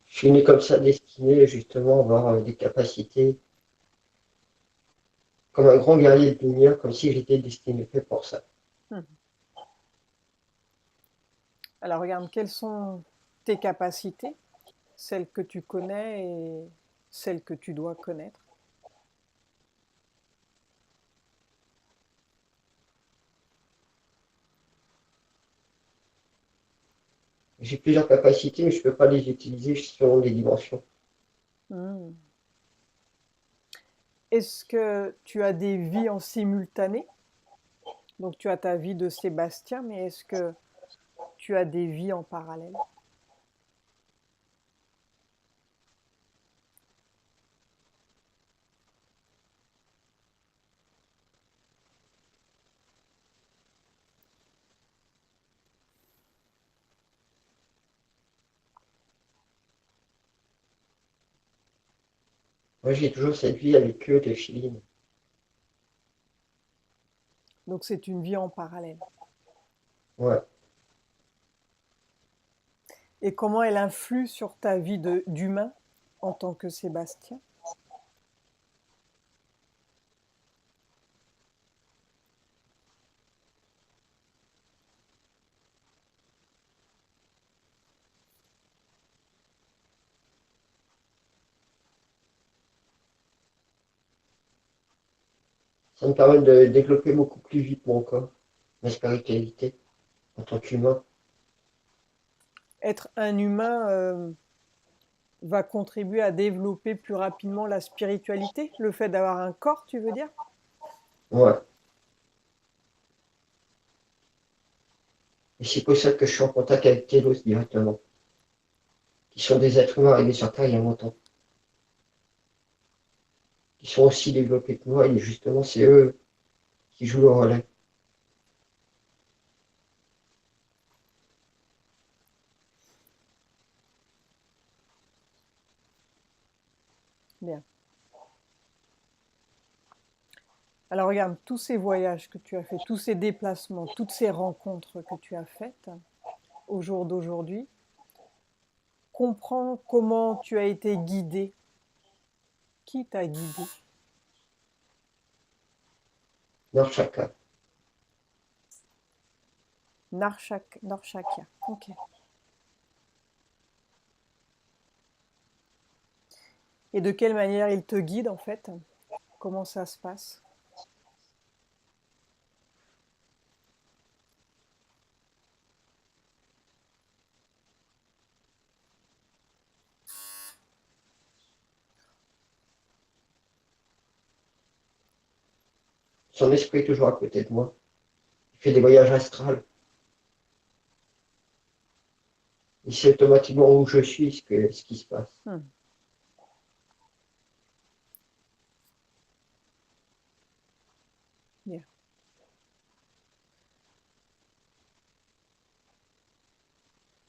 Je suis né comme ça, destiné justement à avoir des capacités comme un grand guerrier de lumière, comme si j'étais destiné fait pour ça. Hmm. Alors regarde, quelles sont tes capacités, celles que tu connais et celles que tu dois connaître? J'ai plusieurs capacités, mais je ne peux pas les utiliser selon les dimensions. Hmm. Est-ce que tu as des vies en simultané? Donc tu as ta vie de Sébastien, mais est-ce que tu as des vies en parallèle? Moi, j'ai toujours cette vie avec eux de Chiline. Donc c'est une vie en parallèle. Ouais. Et comment elle influe sur ta vie d'humain en tant que Sébastien? Ça me permet de développer beaucoup plus vite mon corps, ma spiritualité en tant qu'humain. Être un humain va contribuer à développer plus rapidement la spiritualité, le fait d'avoir un corps, tu veux dire? Ouais. Et c'est pour ça que je suis en contact avec Télos directement, qui sont des êtres humains arrivés sur Terre il y a longtemps, qui sont aussi développés que moi, et justement, c'est eux qui jouent le relais. Bien. Alors regarde, tous ces voyages que tu as faits, tous ces déplacements, toutes ces rencontres que tu as faites au jour d'aujourd'hui, comprends comment tu as été guidé. Qui t'a guidé? Dans chacun. Narshakya. Ok. Et de quelle manière il te guide en fait? Comment ça se passe? Son esprit est toujours à côté de moi. Il fait des voyages astrales. Il sait automatiquement où je suis, ce qui se passe. Hmm. Bien.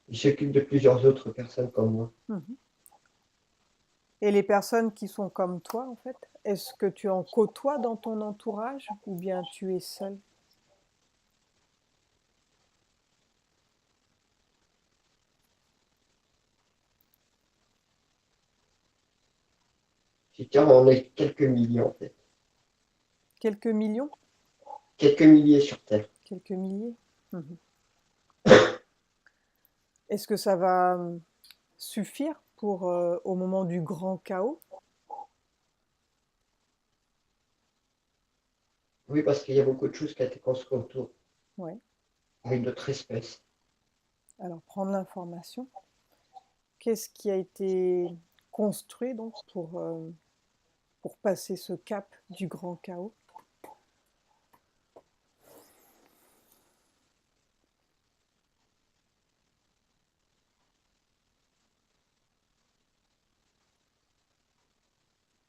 Il s'occupe de plusieurs autres personnes comme moi. Mhm. Et les personnes qui sont comme toi, en fait, est-ce que tu en côtoies dans ton entourage ou bien tu es seul? On est quelques milliers en fait. Quelques millions? Quelques milliers sur Terre. Quelques milliers? Mhm. Est-ce que ça va suffire pour au moment du grand chaos? Oui, parce qu'il y a beaucoup de choses qui ont été construites autour, Ouais. avec d'autres espèces. Alors prendre l'information. Qu'est-ce qui a été construit donc pour passer ce cap du grand chaos?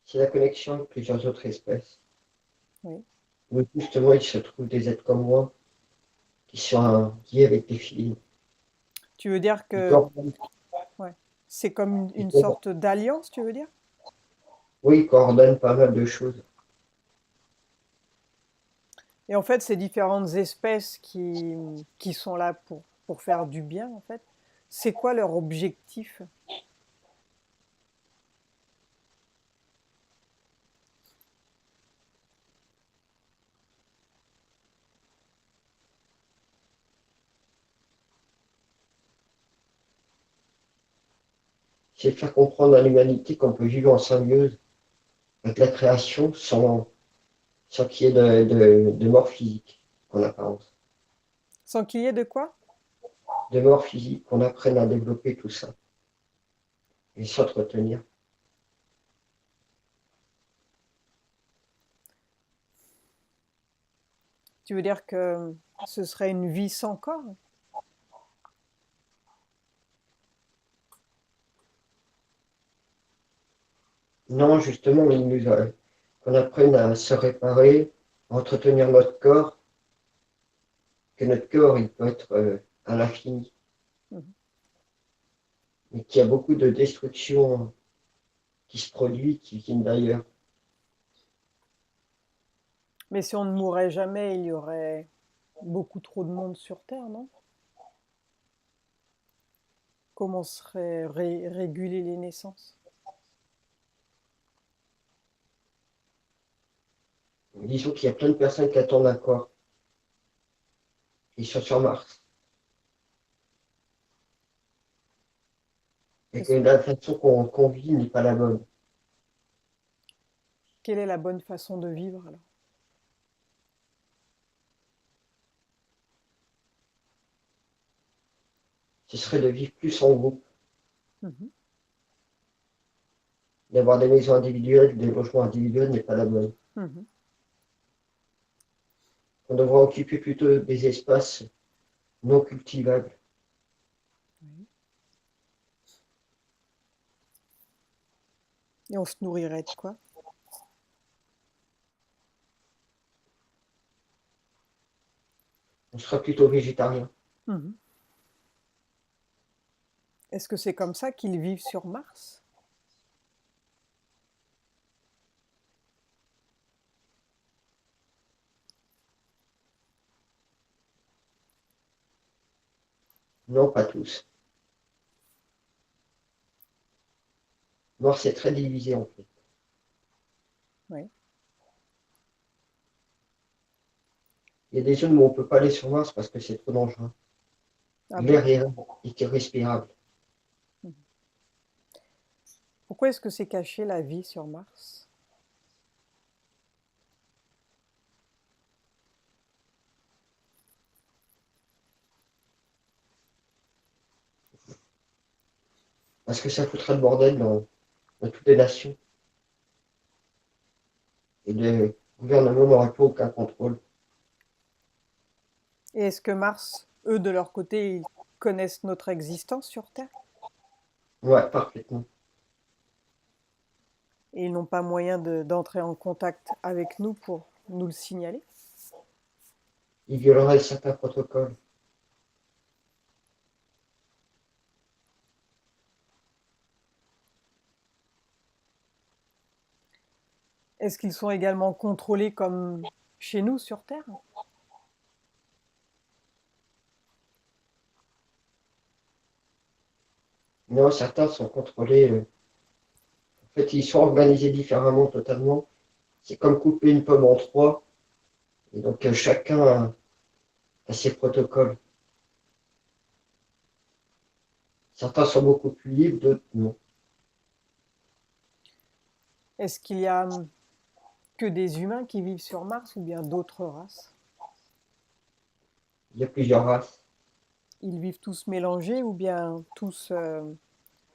C'est la connexion avec plusieurs autres espèces. Oui. Où justement, il se trouve des êtres comme moi qui sont liés avec des filets. Tu veux dire Ils que coordonnent, ouais, c'est comme ils une coordonnent- sorte d'alliance, tu veux dire? oui, ils coordonnent pas mal de choses. Et en fait, ces différentes espèces qui sont là pour faire du bien, en fait, c'est quoi leur objectif? C'est de faire comprendre à l'humanité qu'on peut vivre en symbiose avec la création sans qu'il y ait de mort physique, en apparence. Sans qu'il y ait de quoi? De mort physique, qu'on apprenne à développer tout ça et s'entretenir. Tu veux dire que ce serait une vie sans corps? Non, justement, qu'on apprenne à se réparer, à entretenir notre corps, que notre corps, il peut être à l'infini, Mhm. mais qu'il y a beaucoup de destruction qui se produit, qui viennent d'ailleurs. Mais si on ne mourrait jamais, il y aurait beaucoup trop de monde sur Terre, non? Comment seraient régulées les naissances? Disons qu'il y a plein de personnes qui attendent un corps, qui sont sur Mars, et que Est-ce- la façon qu'on vit n'est pas la bonne. Quelle est la bonne façon de vivre alors? Ce serait de vivre plus en groupe, Mhm. d'avoir des maisons individuelles, des logements individuels n'est pas la bonne. Mhm. On devrait occuper plutôt des espaces non cultivables. Oui. Et on se nourrirait de quoi? On sera plutôt végétarien. Mhm. Est-ce que c'est comme ça qu'ils vivent sur Mars? Non, pas tous. Mars, c'est très divisé en fait. Oui. Il y a des zones où on ne peut pas aller sur Mars parce que c'est trop dangereux. Ah bon? L'air est irrespirable. Mhm. Pourquoi est-ce que c'est caché la vie sur Mars? Parce que ça foutrait le bordel dans toutes les nations. Et le gouvernement n'aurait plus aucun contrôle. Et est-ce que Mars, eux, de leur côté, ils connaissent notre existence sur Terre? Ouais, parfaitement. Et ils n'ont pas moyen d'entrer en contact avec nous pour nous le signaler? Il violerait certains protocoles. Est-ce qu'ils sont également contrôlés comme chez nous sur Terre? Non, certains sont contrôlés. En fait, ils sont organisés différemment totalement. C'est comme couper une pomme en trois. Et donc, chacun a ses protocoles. Certains sont beaucoup plus libres, d'autres non. Est-ce qu'il y a que des humains qui vivent sur Mars ou bien d'autres races? Il y a plusieurs races. Ils vivent tous mélangés ou bien tous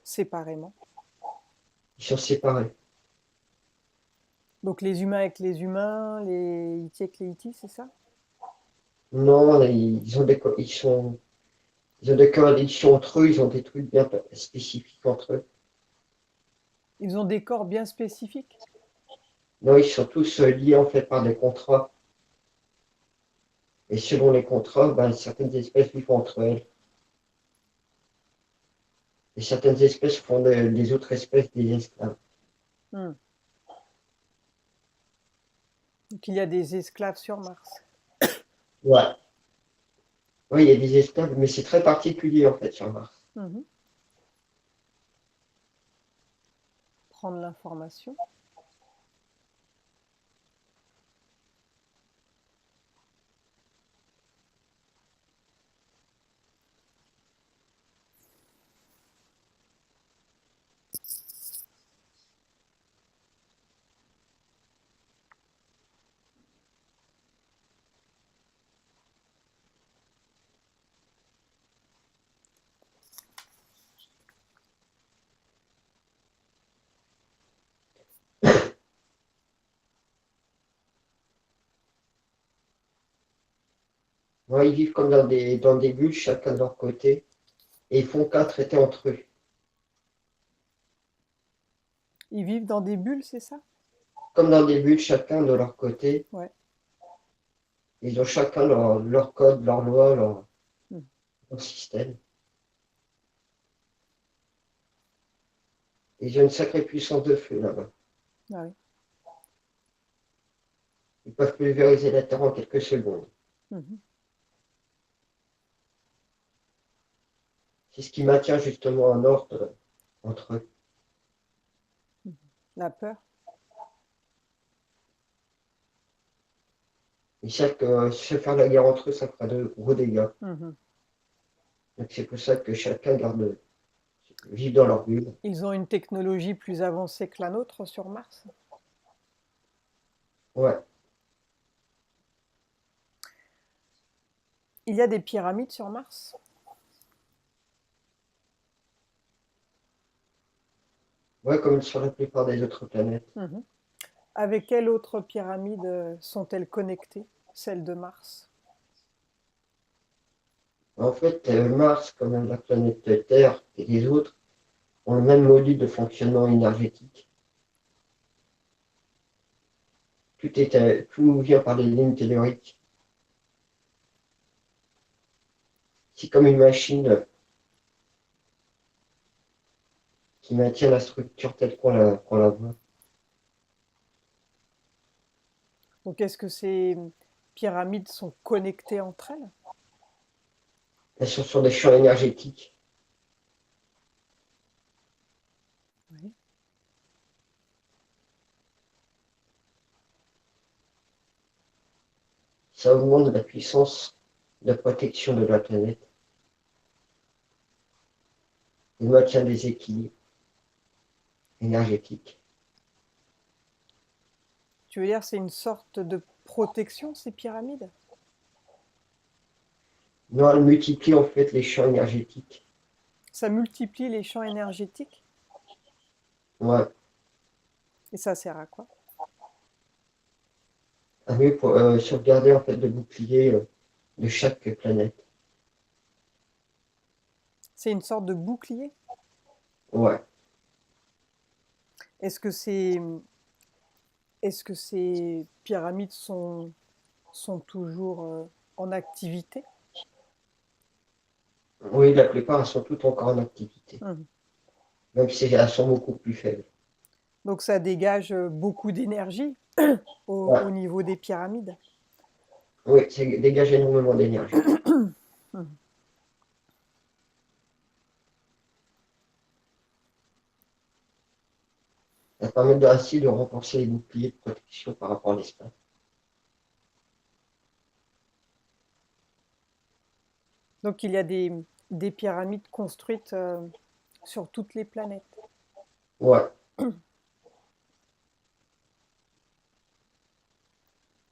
séparément? Ils sont séparés. Donc les humains avec les humains, les Iti avec les Iti, c'est ça? Non, ils ont des coalitions entre eux, ils ont des trucs bien spécifiques entre eux. Ils ont des corps bien spécifiques? Non, ils sont tous liés en fait par des contrats. Et selon les contrats, ben, certaines espèces vivent entre elles. Et certaines espèces font des autres espèces des esclaves. Hmm. Donc il y a des esclaves sur Mars. Ouais. Oui, il y a des esclaves, mais c'est très particulier en fait sur Mars. Mhm. Prendre l'information. Ouais, ils vivent comme dans des bulles, chacun de leur côté, et ils font qu'un traiter entre eux. Ils vivent dans des bulles, c'est ça? Comme dans des bulles, chacun de leur côté. Ouais. Ils ont chacun leur code, leur loi, Hmm. leur système. Et ils ont une sacrée puissance de feu là-bas. Ah oui. Ils peuvent pulvériser la Terre en quelques secondes. Mhm. C'est ce qui maintient justement un ordre entre eux. La peur. Ils savent que se faire la guerre entre eux, ça fera de gros dégâts. Mhm. Donc c'est pour ça que chacun vit dans leur bulle. Ils ont une technologie plus avancée que la nôtre sur Mars. Ouais. Il y a des pyramides sur Mars. Ouais, comme sur la plupart des autres planètes. Mhm. Avec quelle autre pyramide sont-elles connectées, celles de Mars? En fait, Mars, comme la planète Terre et les autres, ont le même module de fonctionnement énergétique. Tout vient par des lignes telluriques. C'est comme une machine qui maintient la structure telle qu'on la voit. Donc est-ce que ces pyramides sont connectées entre elles? Elles sont sur des champs énergétiques. Oui. Ça augmente la puissance de protection de la planète. Il maintient des équilibres énergétiques. Tu veux dire c'est une sorte de protection, ces pyramides? Non, elle multiplie en fait les champs énergétiques. Ça multiplie les champs énergétiques? Ouais. Et ça sert à quoi? À mieux pour sauvegarder en fait le bouclier de chaque planète. C'est une sorte de bouclier? Ouais. Est-ce que ces, est-ce que ces pyramides sont toujours en activité? Oui, la plupart elles sont toutes encore en activité. Mhm. Même si elles sont beaucoup plus faibles. Donc ça dégage beaucoup d'énergie au Ouais. niveau des pyramides. Oui, ça dégage énormément d'énergie. Ça permet ainsi de renforcer les boucliers de protection par rapport à l'espace. Donc il y a des pyramides construites sur toutes les planètes. Ouais.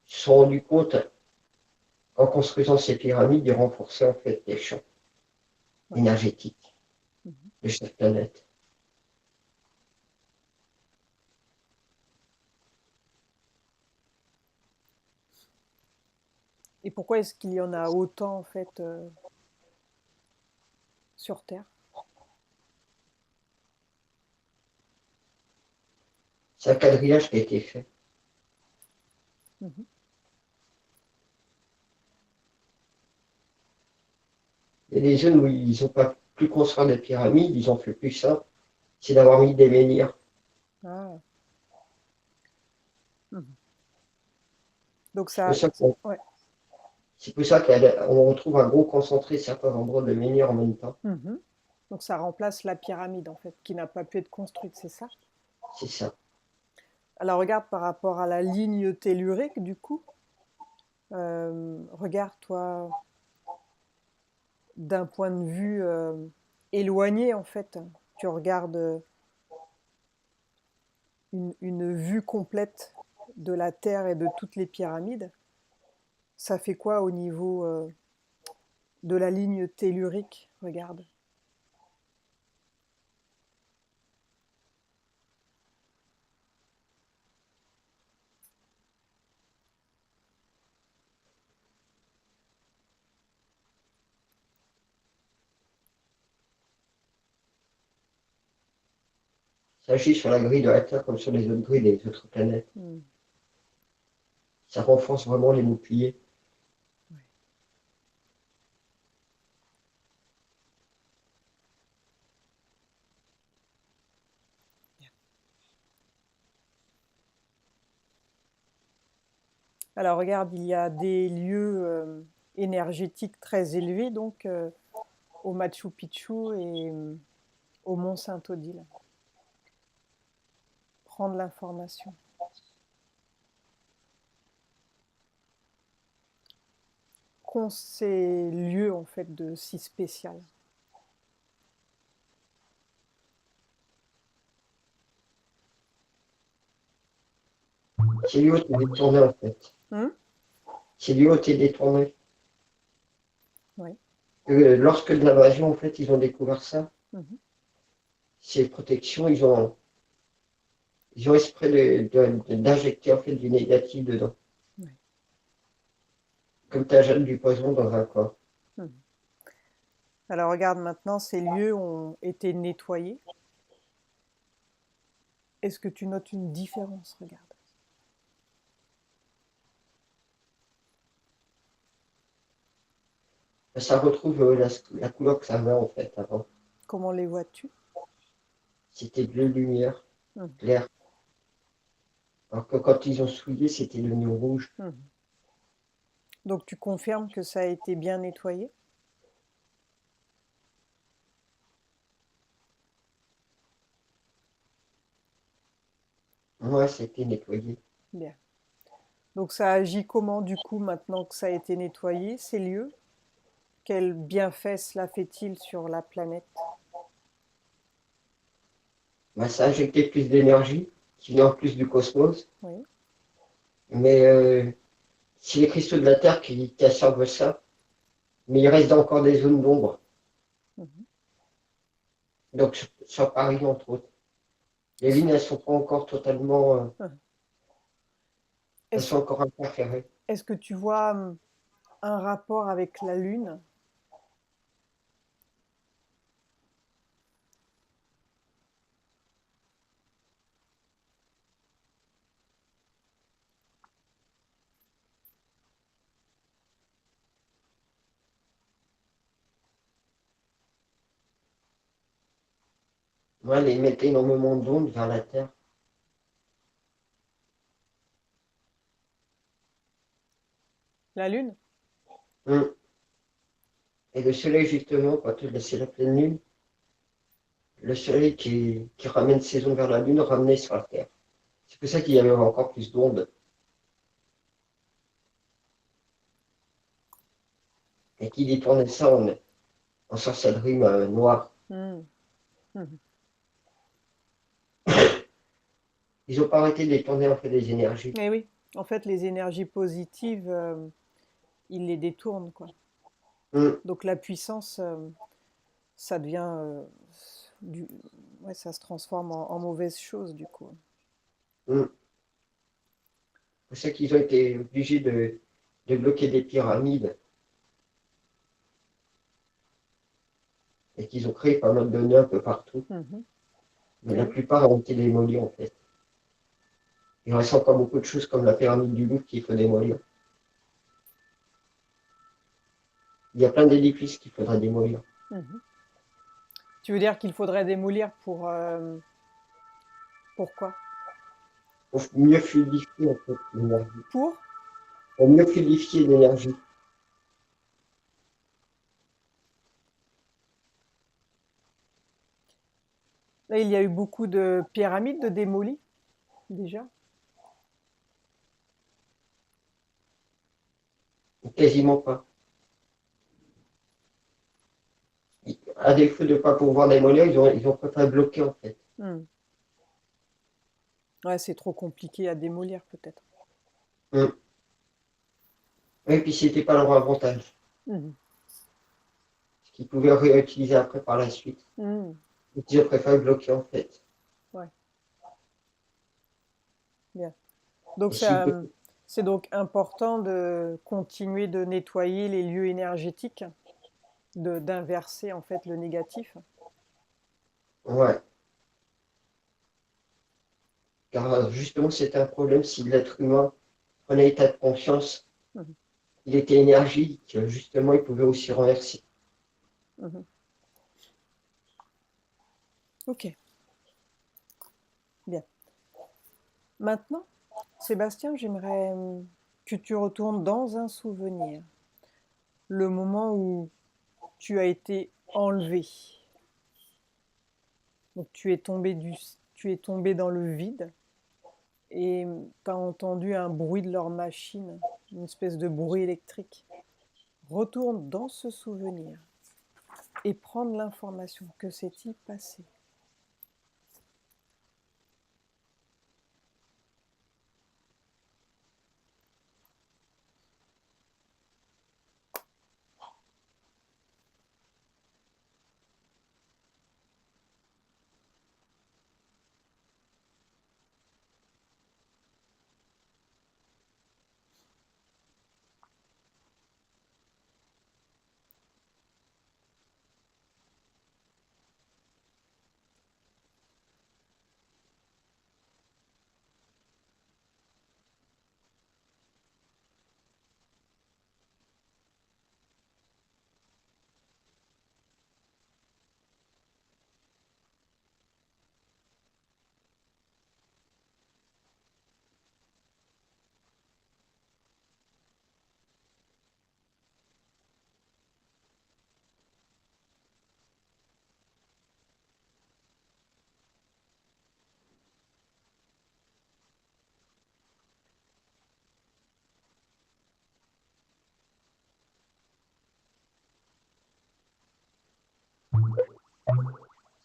Ils se sont rendus compte, en construisant ces pyramides, ils renforçaient en fait les champs Ouais. énergétiques Mhm. de chaque planète. Et pourquoi est-ce qu'il y en a autant en fait sur Terre? C'est un quadrillage qui a été fait. Mhm. Il y a des zones où ils n'ont pas pu construire des pyramides, ils ont fait plus simple, c'est d'avoir mis des menhirs. Ah. Mhm. Donc C'est pour ça, ça qu'on ouais. c'est pour ça qu'on retrouve un gros concentré certains endroits de menhirs en même temps. Mhm. Donc ça remplace la pyramide en fait, qui n'a pas pu être construite, c'est ça? C'est ça. Alors regarde par rapport à la ligne tellurique du coup. Regarde toi d'un point de vue éloigné en fait. Tu regardes une vue complète de la Terre et de toutes les pyramides. Ça fait quoi au niveau de la ligne tellurique? Regarde. Ça agit sur la grille de la Terre comme sur les autres grilles des autres planètes. Hmm. Ça renforce vraiment les boucliers. Ouais. Alors regarde, il y a des lieux énergétiques très élevés donc au Machu Picchu et au Mont Saint-Odile. Prendre l'information. Qu'ont ces lieux en fait de si spécial? C'est lui qui est détourné en fait. Hmm. C'est lui qui est détourné. Oui. Lorsque de l'invasion, en fait, ils ont découvert ça. Mhm. Ces protections, ils ont exprès d'injecter en fait du négatif dedans. Oui. Comme tu achètes du poison dans un corps. Mhm. Alors regarde maintenant, ces lieux ont été nettoyés. Est-ce que tu notes une différence? Regarde. Ça retrouve la couleur que ça avait en fait avant. Comment les vois-tu? C'était bleu lumière, Mhm. clair. Alors que quand ils ont souillé, c'était devenu rouge. Mhm. Donc tu confirmes que ça a été bien nettoyé? Ouais, c'était nettoyé. Bien. Donc ça agit comment du coup maintenant que ça a été nettoyé, ces lieux? Quel bienfait cela fait-il sur la planète? Bah, ça a injecté plus d'énergie, qui vient en plus du cosmos. Oui. Mais c'est les cristaux de la Terre qui absorbent ça. Mais il reste encore des zones d'ombre. Mhm. Donc sur Paris, entre autres. Les lignes, elles sont pas encore totalement. Mhm. Elles Est-ce, sont encore imperférées. est-ce que tu vois un rapport avec la Lune? Ouais, elles émettent énormément d'ondes vers la Terre. La lune? Hum. Et le soleil, justement, quand c'est la pleine lune, le soleil qui ramène ses ondes vers la lune ramenait sur la Terre. C'est pour ça qu'il y avait encore plus d'ondes et qu'il détournait ça en sorcellerie noire. Hmm. Mhm. Ils n'ont pas arrêté de détourner en fait des énergies. Eh oui, en fait, les énergies positives, ils les détournent, quoi. Hum, Donc la puissance, ça devient, du... ouais, ça se transforme en mauvaise chose, du coup. hum. C'est pour ça qu'ils ont été obligés de bloquer des pyramides et qu'ils ont créé pas mal de nœuds un peu partout. Mhm. Mais Eh la oui. plupart ont été démolis en fait. Il reste encore beaucoup de choses comme la pyramide du Louvre qu'il faut démolir. Il y a plein d'édifices qu'il faudra démolir. Mhm. Tu veux dire qu'il faudrait démolir pour... pourquoi? Pour mieux fluidifier en fait l'énergie. Pour? Pour mieux fluidifier l'énergie. Là, il y a eu beaucoup de pyramides de démolies, déjà. Quasiment pas. À défaut de ne pas pouvoir démolir, ils ont préféré bloquer en fait. Hmm. Ouais, c'est trop compliqué à démolir, peut-être. Hum. Et puis c'était pas leur avantage. Mhm. Ce qu'ils pouvaient réutiliser après par la suite. Hmm. Ils ont préféré bloquer en fait. Ouais, bien. Donc, Et s'ils peuvent. c'est donc important de continuer de nettoyer les lieux énergétiques, d'inverser, en fait, le négatif. Ouais. Car justement, c'était un problème si l'être humain prenait état de conscience, Mhm. il était énergique, justement, il pouvait aussi renverser. Mhm. Ok, bien. Maintenant, Sébastien, j'aimerais que tu retournes dans un souvenir, le moment où tu as été enlevé. Donc tu es tombé dans le vide et tu as entendu un bruit de leur machine, une espèce de bruit électrique. Retourne dans ce souvenir et prendre l'information. Que s'est-il passé?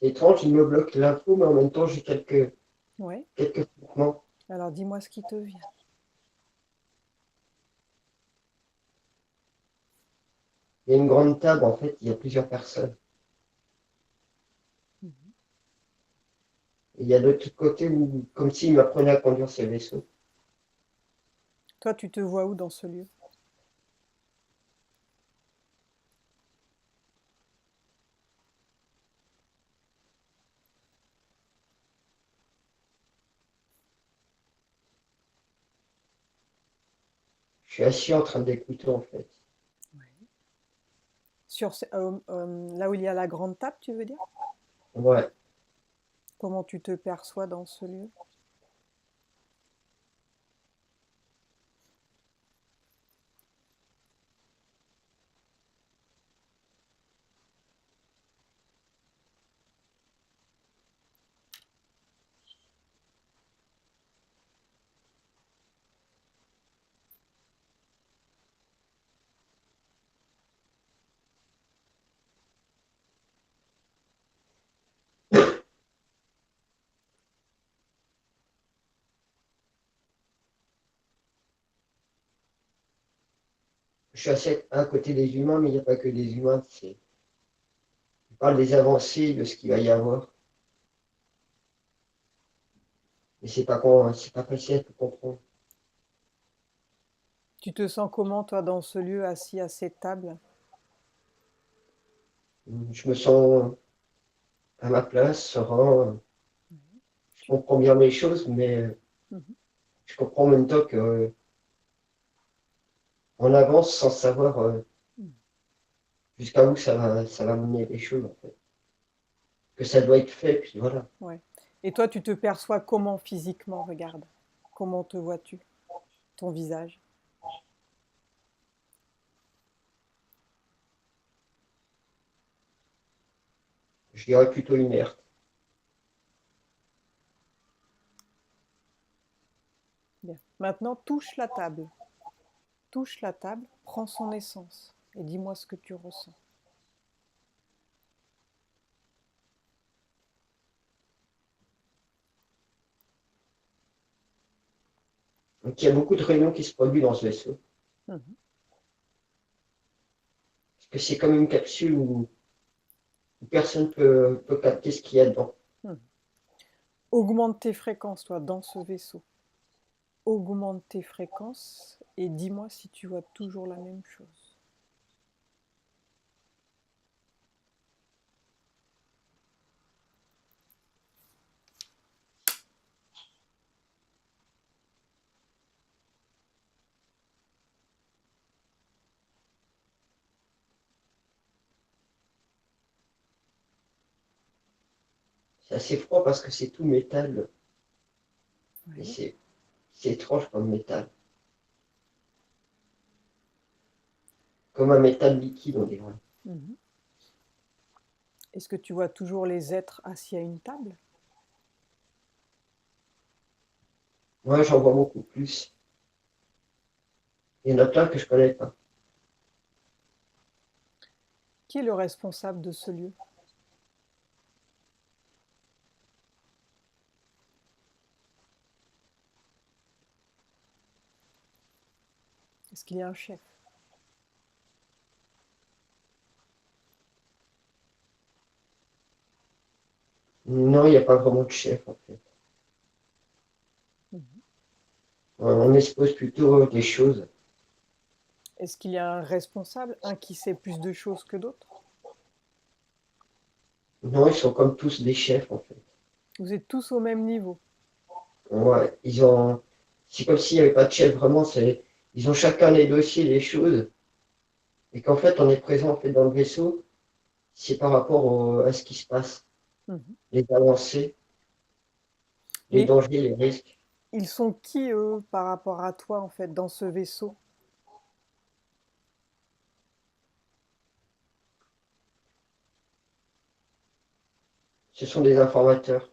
C'est étrange, il me bloque l'info, mais en même temps, j'ai Ouais. quelques fragments. Alors dis-moi ce qui te vient. Il y a une grande table, en fait, il y a plusieurs personnes. Mhm. Et il y a d'autres côtés où, comme s'il m'apprenait à conduire ce vaisseau. Toi, tu te vois où dans ce lieu? Je suis assis en train d'écouter, en fait. Là où il y a la grande table, tu veux dire? Ouais. Comment tu te perçois dans ce lieu? je suis assez à côté des humains, mais il n'y a pas que des humains. Je parle des avancées, de ce qu'il va y avoir. Mais c'est pas facile à tout comprendre. Tu te sens comment, toi, dans ce lieu, assis à cette table? Je me sens à ma place, serein. Je comprends bien les choses, mais Mhm. je comprends en même temps que on avance sans savoir jusqu'à où ça va mener les choses, en fait. Que ça doit être fait, puis voilà. Ouais. Et toi, tu te perçois comment physiquement? Regarde. Comment te vois-tu? Ton visage? Je dirais plutôt inerte. Bien. Maintenant, touche la table. Touche la table, prends son essence et dis-moi ce que tu ressens. Donc il y a beaucoup de rayons qui se produisent dans ce vaisseau. Mhm. Parce que c'est comme une capsule où personne peut capter ce qu'il y a dedans. Mhm. Augmente tes fréquences, toi, dans ce vaisseau. Augmente tes fréquences et dis-moi si tu vois toujours la même chose. C'est assez froid parce que c'est tout métal. Et Oui. c'est étrange comme métal. Comme un métal liquide, on dirait. Mhm. Est-ce que tu vois toujours les êtres assis à une table? Moi, j'en vois beaucoup plus. Il y en a plein que je connais pas. Qui est le responsable de ce lieu? Est-ce qu'il y a un chef? Non, il n'y a pas vraiment de chef, en fait. Mhm. On expose plutôt des choses. Est-ce qu'il y a un responsable, un qui sait plus de choses que d'autres? Non, ils sont comme tous des chefs, en fait. Vous êtes tous au même niveau. Ouais, c'est comme s'il n'y avait pas de chef, vraiment, ils ont chacun les dossiers, les choses. Et qu'en fait, on est présent, en fait, dans le vaisseau, c'est par rapport à ce qui se passe. Mhm. Les avancées, les Mais dangers, les risques. ils sont qui, eux, par rapport à toi, en fait, dans ce vaisseau? Ce sont des informateurs.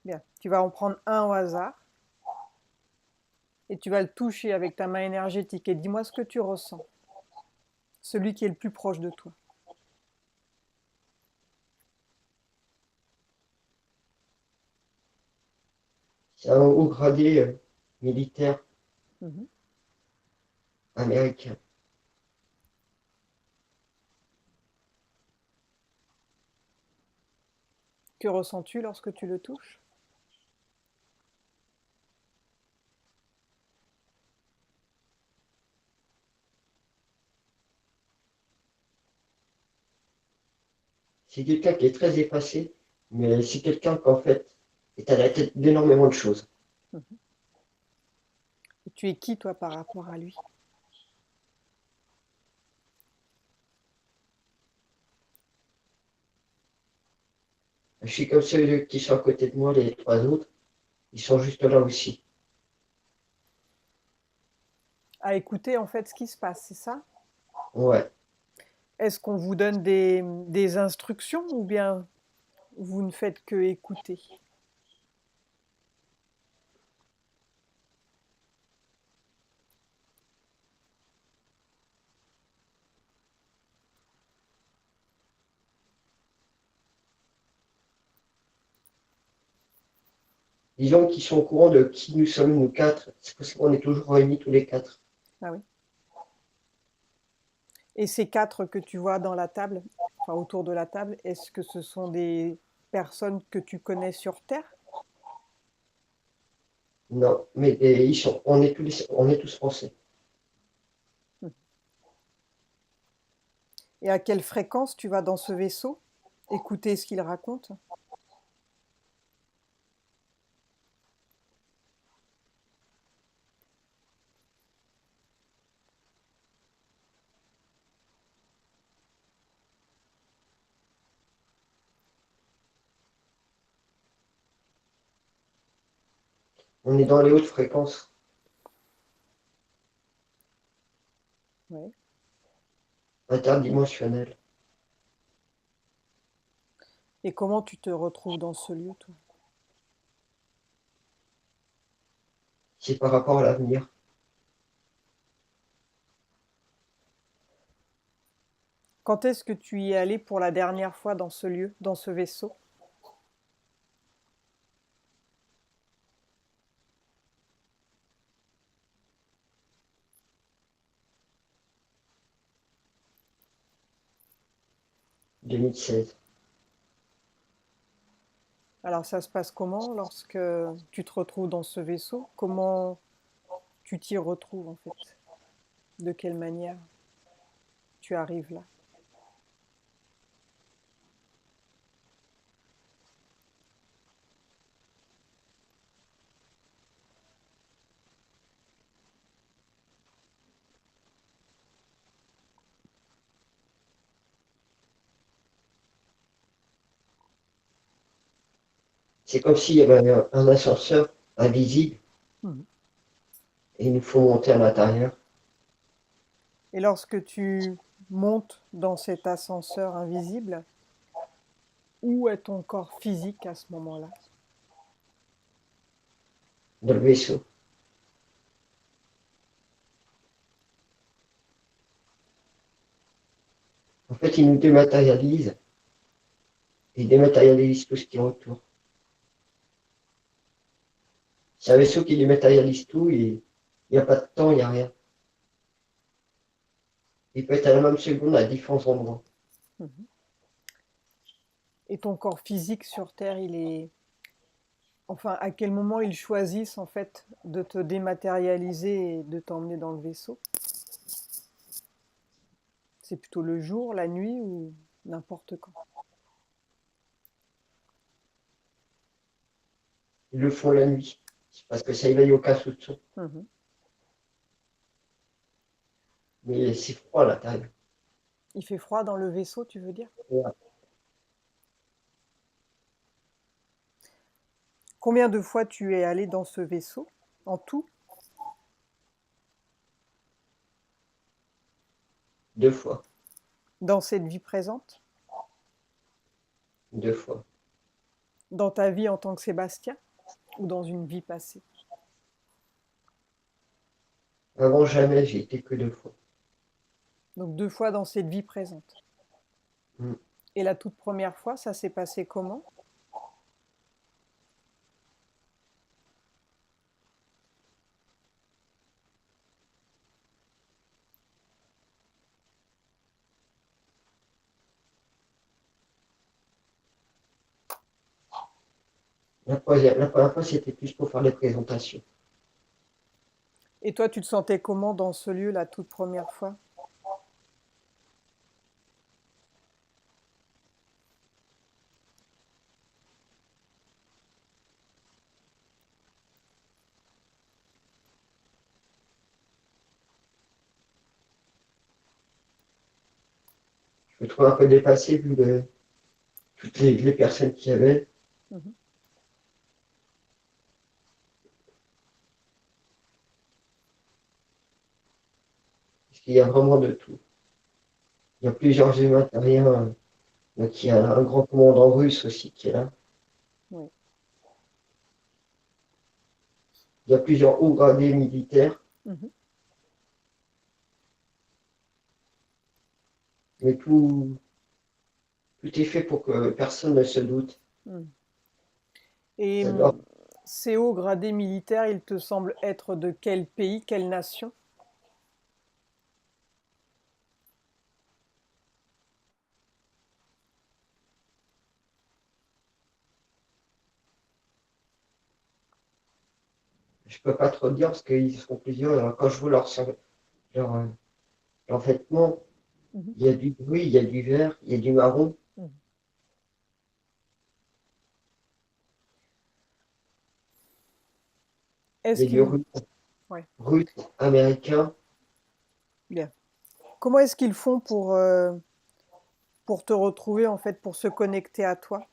Bien. Tu vas en prendre un au hasard et tu vas le toucher avec ta main énergétique et dis-moi ce que tu ressens. Celui qui est le plus proche de toi. C'est un haut gradé militaire Mhm. américain. Que ressens-tu lorsque tu le touches? C'est quelqu'un qui est très effacé, mais c'est quelqu'un qu'en fait est à la tête d'énormément de choses. Mhm. Et tu es qui, toi, par rapport à lui? Je suis comme ceux qui sont à côté de moi, les trois autres, ils sont juste là aussi. À écouter, en fait, ce qui se passe, c'est ça? Ouais. Est-ce qu'on vous donne des instructions ou bien vous ne faites que écouter? Disons qu'ils sont au courant de qui nous sommes, nous quatre. C'est parce qu'on est toujours réunis tous les quatre. Ah oui. Et ces quatre que tu vois dans la table, enfin autour de la table, est-ce que ce sont des personnes que tu connais sur Terre? Non, mais on est tous français. Et à quelle fréquence tu vas dans ce vaisseau? Écouter ce qu'il raconte? On est dans les hautes fréquences Ouais. interdimensionnelles. Et comment tu te retrouves dans ce lieu, toi? C'est par rapport à l'avenir. Quand est-ce que tu y es allé pour la dernière fois dans ce lieu, dans ce vaisseau? 2016. Alors ça se passe comment lorsque tu te retrouves dans ce vaisseau? Comment tu t'y retrouves en fait? De quelle manière tu arrives là? C'est comme s'il y avait un ascenseur invisible Mhm. et il nous faut monter à l'intérieur. Et lorsque tu montes dans cet ascenseur invisible, où est ton corps physique à ce moment-là? Dans le vaisseau. En fait, il nous dématérialise et il dématérialise tout ce qui est autour. C'est un vaisseau qui dématérialise tout et il n'y a pas de temps, il n'y a rien. Il peut être à la même seconde à différents endroits. Mhm. Et ton corps physique sur Terre, il est... Enfin, à quel moment ils choisissent en fait de te dématérialiser et de t'emmener dans le vaisseau? C'est plutôt le jour, la nuit ou n'importe quand? Ils le font la nuit parce que ça éveille aucun soupçon. Mhm. Mais c'est froid à l'intérieur. Il fait froid dans le vaisseau, tu veux dire? Ouais. Combien de fois tu es allé dans ce vaisseau en tout? 2 fois. Dans cette vie présente? 2 fois. Dans ta vie en tant que Sébastien? Ou dans une vie passée? Avant, jamais, j'ai été que 2 fois. Donc 2 fois dans cette vie présente. Mm. Et la toute première fois, ça s'est passé comment? La première fois, c'était plus pour faire les présentations. Et toi, tu te sentais comment dans ce lieu la toute première fois? Je me trouve un peu dépassé vu toutes les personnes qu'il y avait. Mhm. Parce qu'il y a vraiment de tout. Il y a plusieurs humains terriens. Donc il y a un grand commandant russe aussi qui est là. Oui. Il y a plusieurs hauts gradés militaires. Mhm. Mais tout est fait pour que personne ne se doute. Mhm. Et Ça doit ces hauts gradés militaires, ils te semblent être de quel pays, quelle nation? je peux pas trop dire parce qu'ils sont plusieurs. Alors, quand je vois leur, euh, leurs vêtements, Mhm. il y a du gris, il y a du vert, il y a du marron, Mhm. il y Est-ce a du qu'ils... russe, Ouais, russe, américain. bien. Comment est-ce qu'ils font pour te retrouver, en fait, pour se connecter à toi?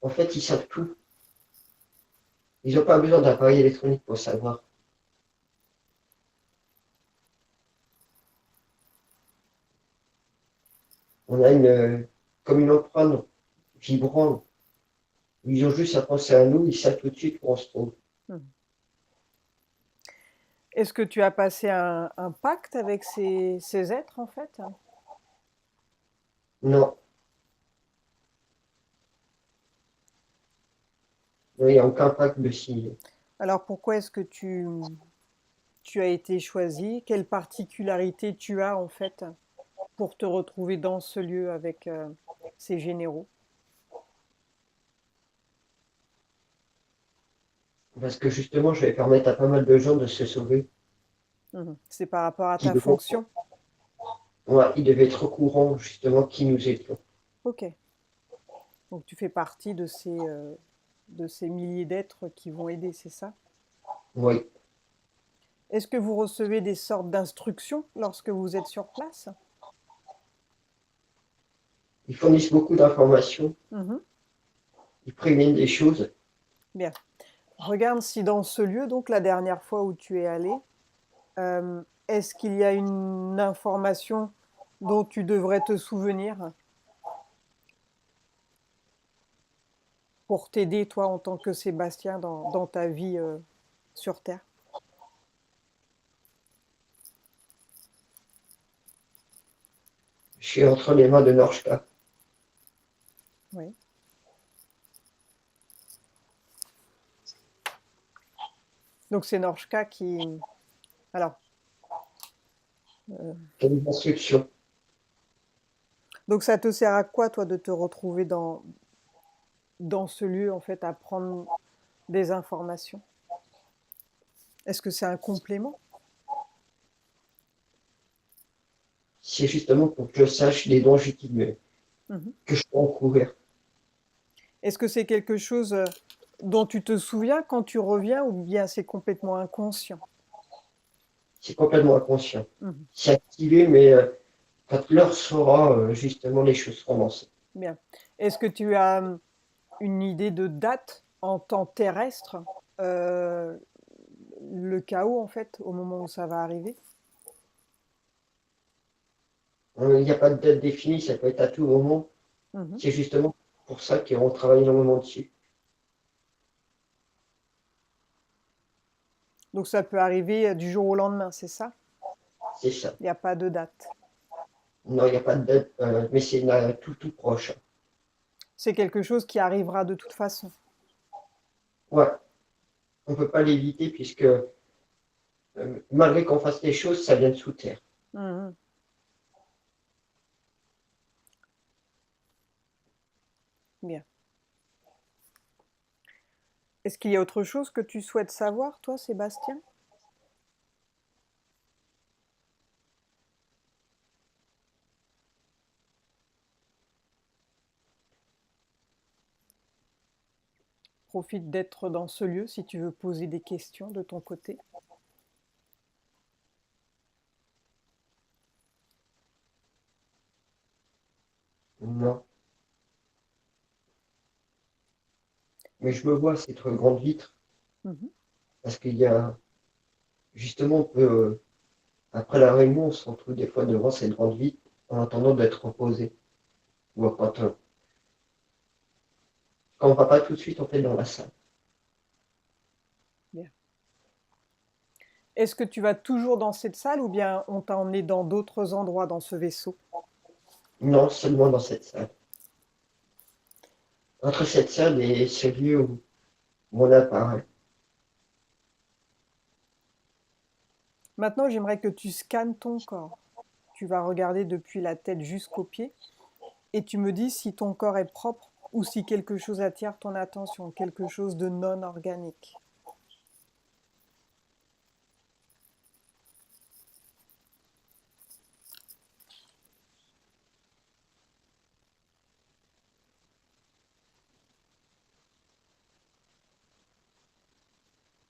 En fait, ils savent tout. Ils n'ont pas besoin d'appareil électronique pour savoir. On a comme une empreinte vibrante. Ils ont juste à penser à nous, ils savent tout de suite où on se trouve. Mhm. Est-ce que tu as passé un pacte avec ces êtres, en fait? Non, il n'y a aucun pacte de signer. Alors pourquoi est-ce que tu as été choisi? Quelle particularité tu as, en fait, pour te retrouver dans ce lieu avec ces généraux? Parce que justement, je vais permettre à pas mal de gens de se sauver. Mhm. C'est par rapport à Qui ta devaient, fonction? ouais, ils devaient être au courant justement qui nous étions. Ok. Donc tu fais partie de ces milliers d'êtres qui vont aider, c'est ça? Oui, Est-ce que vous recevez des sortes d'instructions lorsque vous êtes sur place? ils fournissent beaucoup d'informations, Mhm. ils préviennent des choses. Bien. Regarde si dans ce lieu, donc la dernière fois où tu es allé, est-ce qu'il y a une information dont tu devrais te souvenir pour t'aider, toi, en tant que Sébastien, dans ta vie sur Terre? Je suis entre les mains de Norchka. Oui. Donc c'est Norchka qui... Alors, Quelle instruction. donc ça te sert à quoi, toi, de te retrouver dans ce lieu, en fait, à prendre des informations? Est-ce que c'est un complément? C'est justement pour que je sache les dangers Mhm. que je peux encourir. Est-ce que c'est quelque chose dont tu te souviens quand tu reviens ou bien c'est complètement inconscient? C'est complètement inconscient. Mhm. C'est activé, mais quand l'heure sera, justement, les choses seront lancées. Bien. Est-ce que tu as une idée de date en temps terrestre, euh, le chaos en fait, au moment où ça va arriver? Il n'y a pas de date définie, ça peut être à tout moment. Mhm. C'est justement pour ça qu'on travaille énormément dessus. Donc ça peut arriver du jour au lendemain, c'est ça? C'est ça. Il n'y a pas de date. Non, il n'y a pas de date, mais c'est tout proche. C'est quelque chose qui arrivera de toute façon. Ouais, on ne peut pas l'éviter puisque malgré qu'on fasse les choses, ça vient de sous terre. Mhm. Bien. Est-ce qu'il y a autre chose que tu souhaites savoir, toi, Sébastien? Profite d'être dans ce lieu si tu veux poser des questions de ton côté. Non. Mais je me vois cette grande vitre Mhm. parce qu'il y a justement, après la réunion, on se retrouve des fois devant cette grande vitre en attendant d'être reposé. Ou quand on va pas tout de suite, on fait dans la salle. Bien. Est-ce que tu vas toujours dans cette salle ou bien on t'a emmené dans d'autres endroits dans ce vaisseau? Non, seulement dans cette salle. Entre cette salle et ce lieu où on apparaît. Maintenant, j'aimerais que tu scannes ton corps. Tu vas regarder depuis la tête jusqu'aux pieds et tu me dis si ton corps est propre ou si quelque chose attire ton attention, quelque chose de non organique.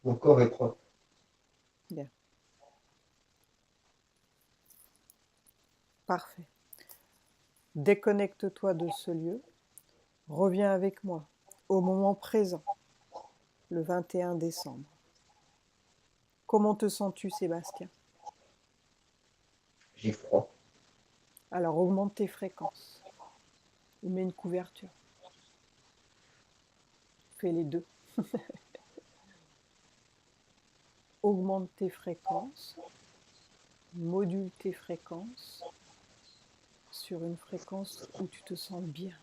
Mon corps est propre. Bien, parfait. Déconnecte-toi de ce lieu. Reviens avec moi au moment présent, le 21 décembre. Comment te sens-tu, Sébastien? J'ai froid. Alors augmente tes fréquences. Ou mets une couverture. Fais les deux. Augmente tes fréquences. Module tes fréquences sur une fréquence où tu te sens bien.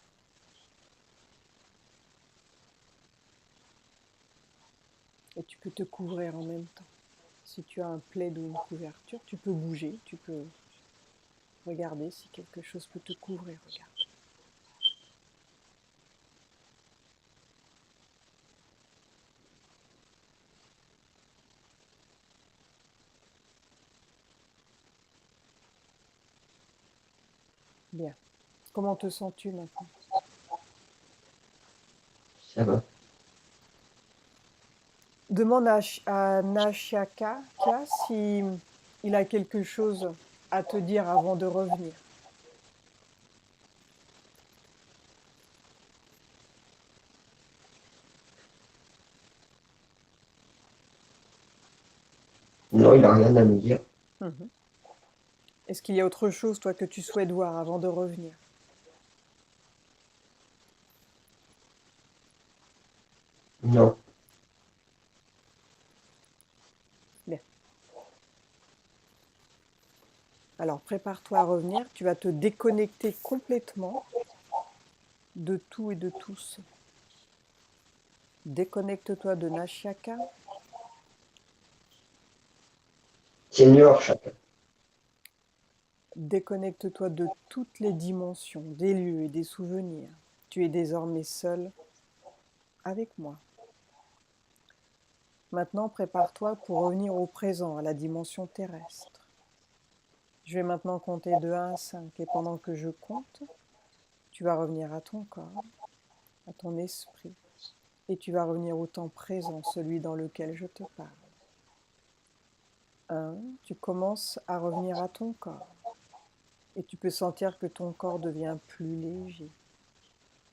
Et tu peux te couvrir en même temps. Si tu as un plaid ou une couverture, tu peux bouger, tu peux regarder si quelque chose peut te couvrir. Regarde. Bien. Comment te sens-tu maintenant? Ça va. Demande à Nashaka si il a quelque chose à te dire avant de revenir. Non, il n'a rien à me dire. Mhm. Est-ce qu'il y a autre chose, toi, que tu souhaites voir avant de revenir? Non. Bien. Alors, prépare-toi à revenir. Tu vas te déconnecter complètement de tout et de tous. Déconnecte-toi de Nashaka. Seigneur chacun. Déconnecte-toi de toutes les dimensions, des lieux et des souvenirs. Tu es désormais seul avec moi. Maintenant, prépare-toi pour revenir au présent, à la dimension terrestre. Je vais maintenant compter de 1 à 5 et pendant que je compte, tu vas revenir à ton corps, à ton esprit et tu vas revenir au temps présent, celui dans lequel je te parle. 1, tu commences à revenir à ton corps et tu peux sentir que ton corps devient plus léger,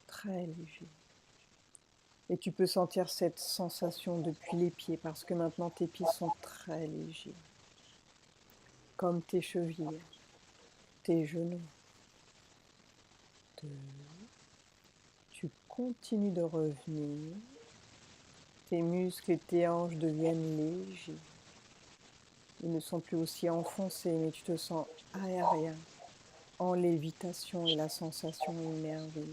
très léger. Et tu peux sentir cette sensation depuis les pieds parce que maintenant tes pieds sont très légers, comme tes chevilles, tes genoux. 2, tu continues de revenir, tes muscles et tes hanches deviennent légers. Ils ne sont plus aussi enfoncés, mais tu te sens aérien, en lévitation et la sensation est merveilleuse.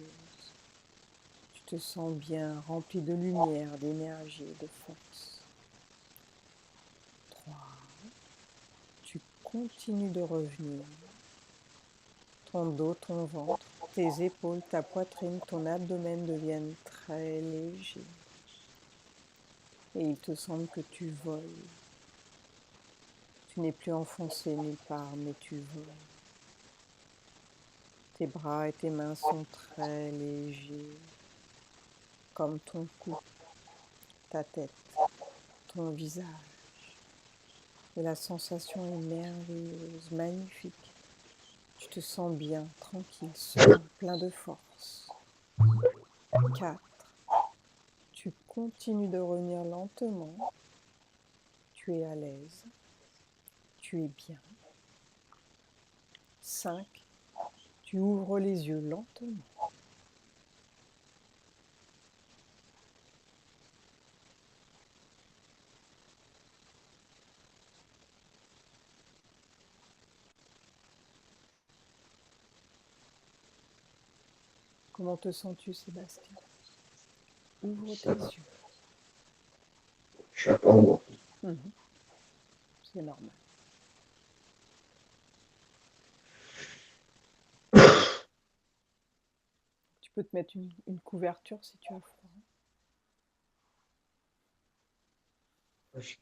Tu te sens bien, rempli de lumière, d'énergie et de force. 3, tu continues de revenir. Ton dos, ton ventre, tes épaules, ta poitrine, ton abdomen deviennent très légers. Et il te semble que tu voles. Tu n'es plus enfoncé nulle part, mais tu voles. Tes bras et tes mains sont très légers, comme ton cou, ta tête, ton visage. Et la sensation est merveilleuse, magnifique. Tu te sens bien, tranquille, serein, plein de force. 4. Tu continues de revenir lentement. Tu es à l'aise. Tu es bien. 5. Tu ouvres les yeux lentement. Comment te sens-tu, Sébastien? Ouvre tes Ça va. yeux. Je suis pas endormi. Mhm. C'est normal. peux te mettre une couverture si tu as froid. Ouais,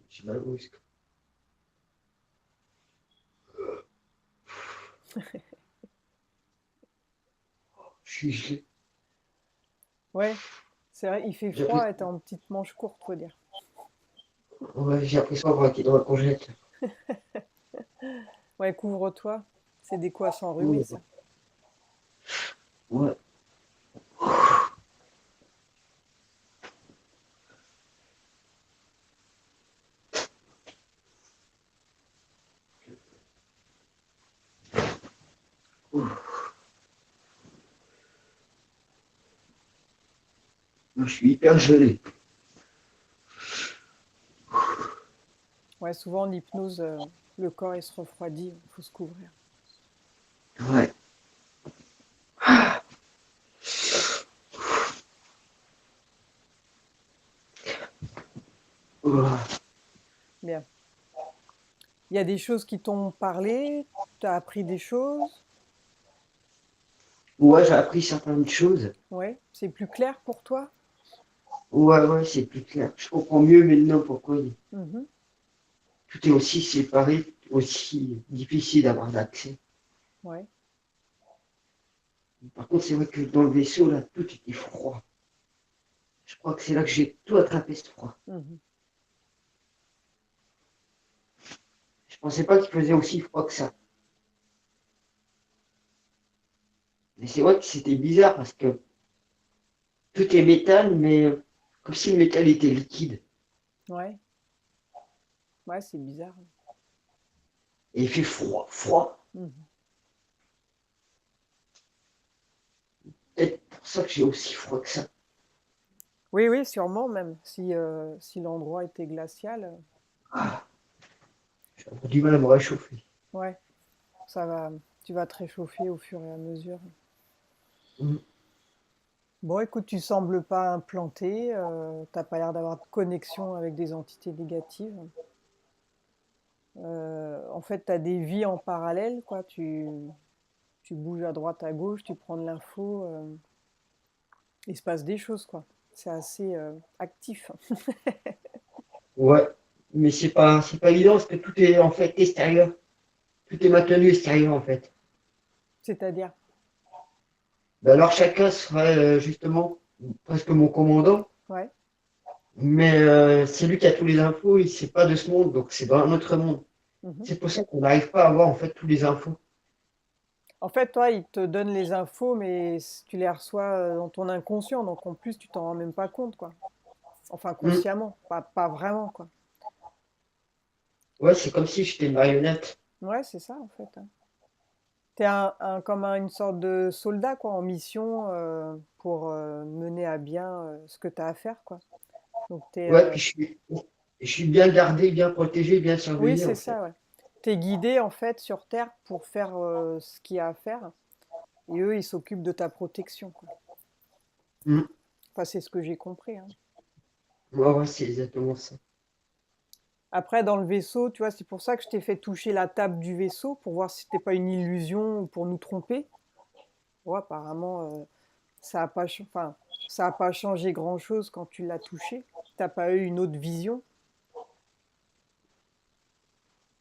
j'ai mal au muscle. Je suis gelé. Ouais, c'est vrai, il fait J'ai froid l'impression et t'es en petite manche courte, faut dire. ouais, j'ai l'impression d'avoir été dans la congèle. Ouais, couvre-toi. C'est des quoi sans rhume, Ouais. ça. Ouais. Je suis hyper gelé. Ouais, souvent, l'hypnose, le corps, il se refroidit, il faut se couvrir. Ouais. Ouais, Bien. Il y a des choses qui t'ont parlé, t'as appris des choses. j'ai appris certaines choses. Ouais, c'est plus clair pour toi. Ouais, c'est plus clair. Je comprends mieux maintenant pourquoi Mhm. tout est aussi séparé, aussi difficile d'avoir d'accès. Ouais. Par contre, c'est vrai que dans le vaisseau, là, tout était froid. Je crois que c'est là que j'ai tout attrapé, ce froid. Mhm. Je pensais pas qu'il faisait aussi froid que ça. Mais c'est vrai que c'était bizarre parce que tout est métal, mais comme si le métal était liquide. Ouais. Ouais, c'est bizarre. Et il fait froid, froid. Mhm. Peut-être pour ça que j'ai aussi froid que ça. Oui, oui, sûrement même. Si l'endroit était glacial, Ah, j'ai encore du mal à me réchauffer. ouais, ça va. Tu vas te réchauffer au fur et à mesure. Mm. Bon, écoute, tu sembles pas implanté, t'as pas l'air d'avoir de connexion avec des entités négatives. En fait, tu as des vies en parallèle, quoi. Tu bouges à droite, à gauche, tu prends de l'info, il se passe des choses, quoi. C'est assez actif. Ouais, mais c'est pas évident parce que tout est en fait extérieur. Tout est maintenu extérieur en fait. C'est-à-dire, Ben alors chacun serait justement presque mon commandant, ouais. mais c'est lui qui a tous les infos, il sait pas de ce monde, donc c'est dans un autre monde. Mhm. C'est pour ça qu'on n'arrive pas à avoir en fait tous les infos. En fait, toi, il te donne les infos, mais tu les reçois dans ton inconscient, donc en plus, tu t'en rends même pas compte, quoi. Enfin, Mm. consciemment, pas vraiment, quoi. Ouais, c'est comme si j'étais une marionnette. Ouais, c'est ça, en fait, hein. T'es comme une sorte de soldat, quoi, en mission pour mener à bien ce que tu as à faire, quoi. Donc, Ouais, puis je suis bien gardé, bien protégé, bien oui, surveillé c'est en fait. ça, ouais. T'es guidé, en fait, sur Terre pour faire ce qu'il y a à faire. Et eux, ils s'occupent de ta protection, quoi. Mm. Enfin, c'est ce que j'ai compris, hein. Ouais, c'est exactement ça. Après, dans le vaisseau, tu vois, c'est pour ça que je t'ai fait toucher la table du vaisseau pour voir si c'était pas une illusion ou pour nous tromper. Ouais, apparemment, enfin, ça a pas changé grand-chose quand tu l'as touché. T'as pas eu une autre vision.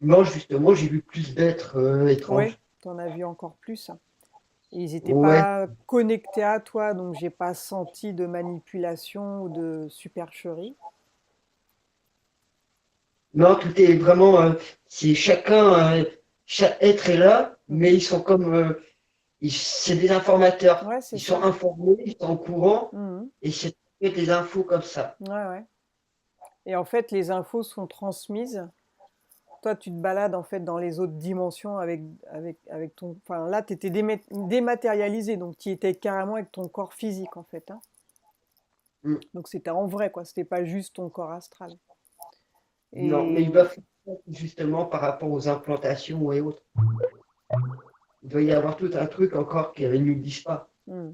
Non, justement, j'ai vu plus d'êtres Ouais, étranges. t'en as vu encore plus. Et ils n'étaient Ouais, pas connectés à toi, donc j'ai pas senti de manipulation ou de supercherie. non, tout est vraiment, c'est chacun, chaque être est là, mais Mhm. ils sont comme, c'est des informateurs. Ouais, c'est Ils sont ça. informés, ils sont au courant, Mhm. et c'est des infos comme ça. Ouais, ouais. Et en fait, les infos sont transmises. Toi, tu te balades en fait dans les autres dimensions avec ton. Enfin, là, tu étais dématérialisé, donc tu étais carrément avec ton corps physique en fait, hein. Mm. Donc c'était en vrai, quoi. C'était pas juste ton corps astral. Non, mais Et ils doivent faire ça justement par rapport aux implantations et autres. Il doit y avoir tout un truc encore qu'ils ne nous disent pas. hmm.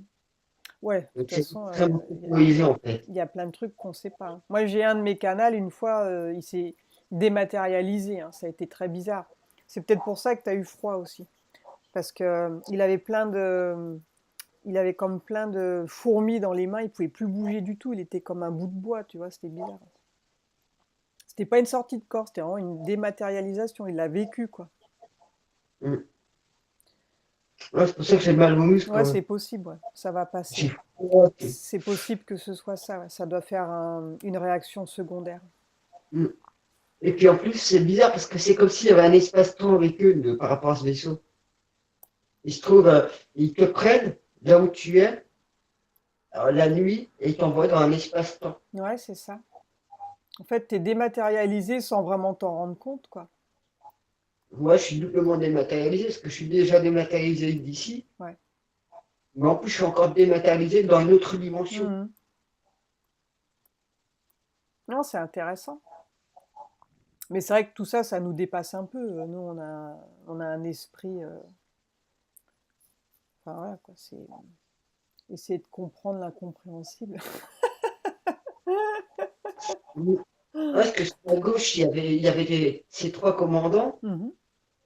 Ouais, de toute Donc c'est façon, extrêmement sécurisé en fait. il y a plein de trucs qu'on ne sait pas, hein. Moi, j'ai un de mes canals, une fois, il s'est dématérialisé, hein. Ça a été très bizarre. C'est peut-être pour ça que tu as eu froid aussi. Parce que il avait comme plein de fourmis dans les mains, il pouvait plus bouger du tout, il était comme un bout de bois, tu vois, c'était bizarre. C'était pas une sortie de corps, c'était vraiment une dématérialisation, il l'a vécu, quoi. Mm. Ouais, c'est pour ça que j'ai mal aux muscles Ouais, quand c'est possible, ouais. Ça va passer. j'ai froid. C'est possible que ce soit ça, ouais. Ça doit faire une réaction secondaire. Mm. Et puis en plus, c'est bizarre parce que c'est comme s'il y avait un espace-temps avec eux par rapport à ce vaisseau. Ils se trouvent, ils te prennent là où tu es, la nuit, et ils t'envoient dans un espace-temps. Ouais, c'est ça. En fait, t'es dématérialisé sans vraiment t'en rendre compte, quoi. Moi, je suis doublement dématérialisé parce que je suis déjà dématérialisé d'ici, Ouais. mais en plus, je suis encore dématérialisé dans une autre dimension. Mhm. Non, c'est intéressant. Mais c'est vrai que tout ça, ça nous dépasse un peu. Nous, on a un esprit. Enfin, voilà, quoi. C'est essayer de comprendre l'incompréhensible. Mm. Ouais, parce que sur la gauche, il y avait ces trois commandants, Mhm.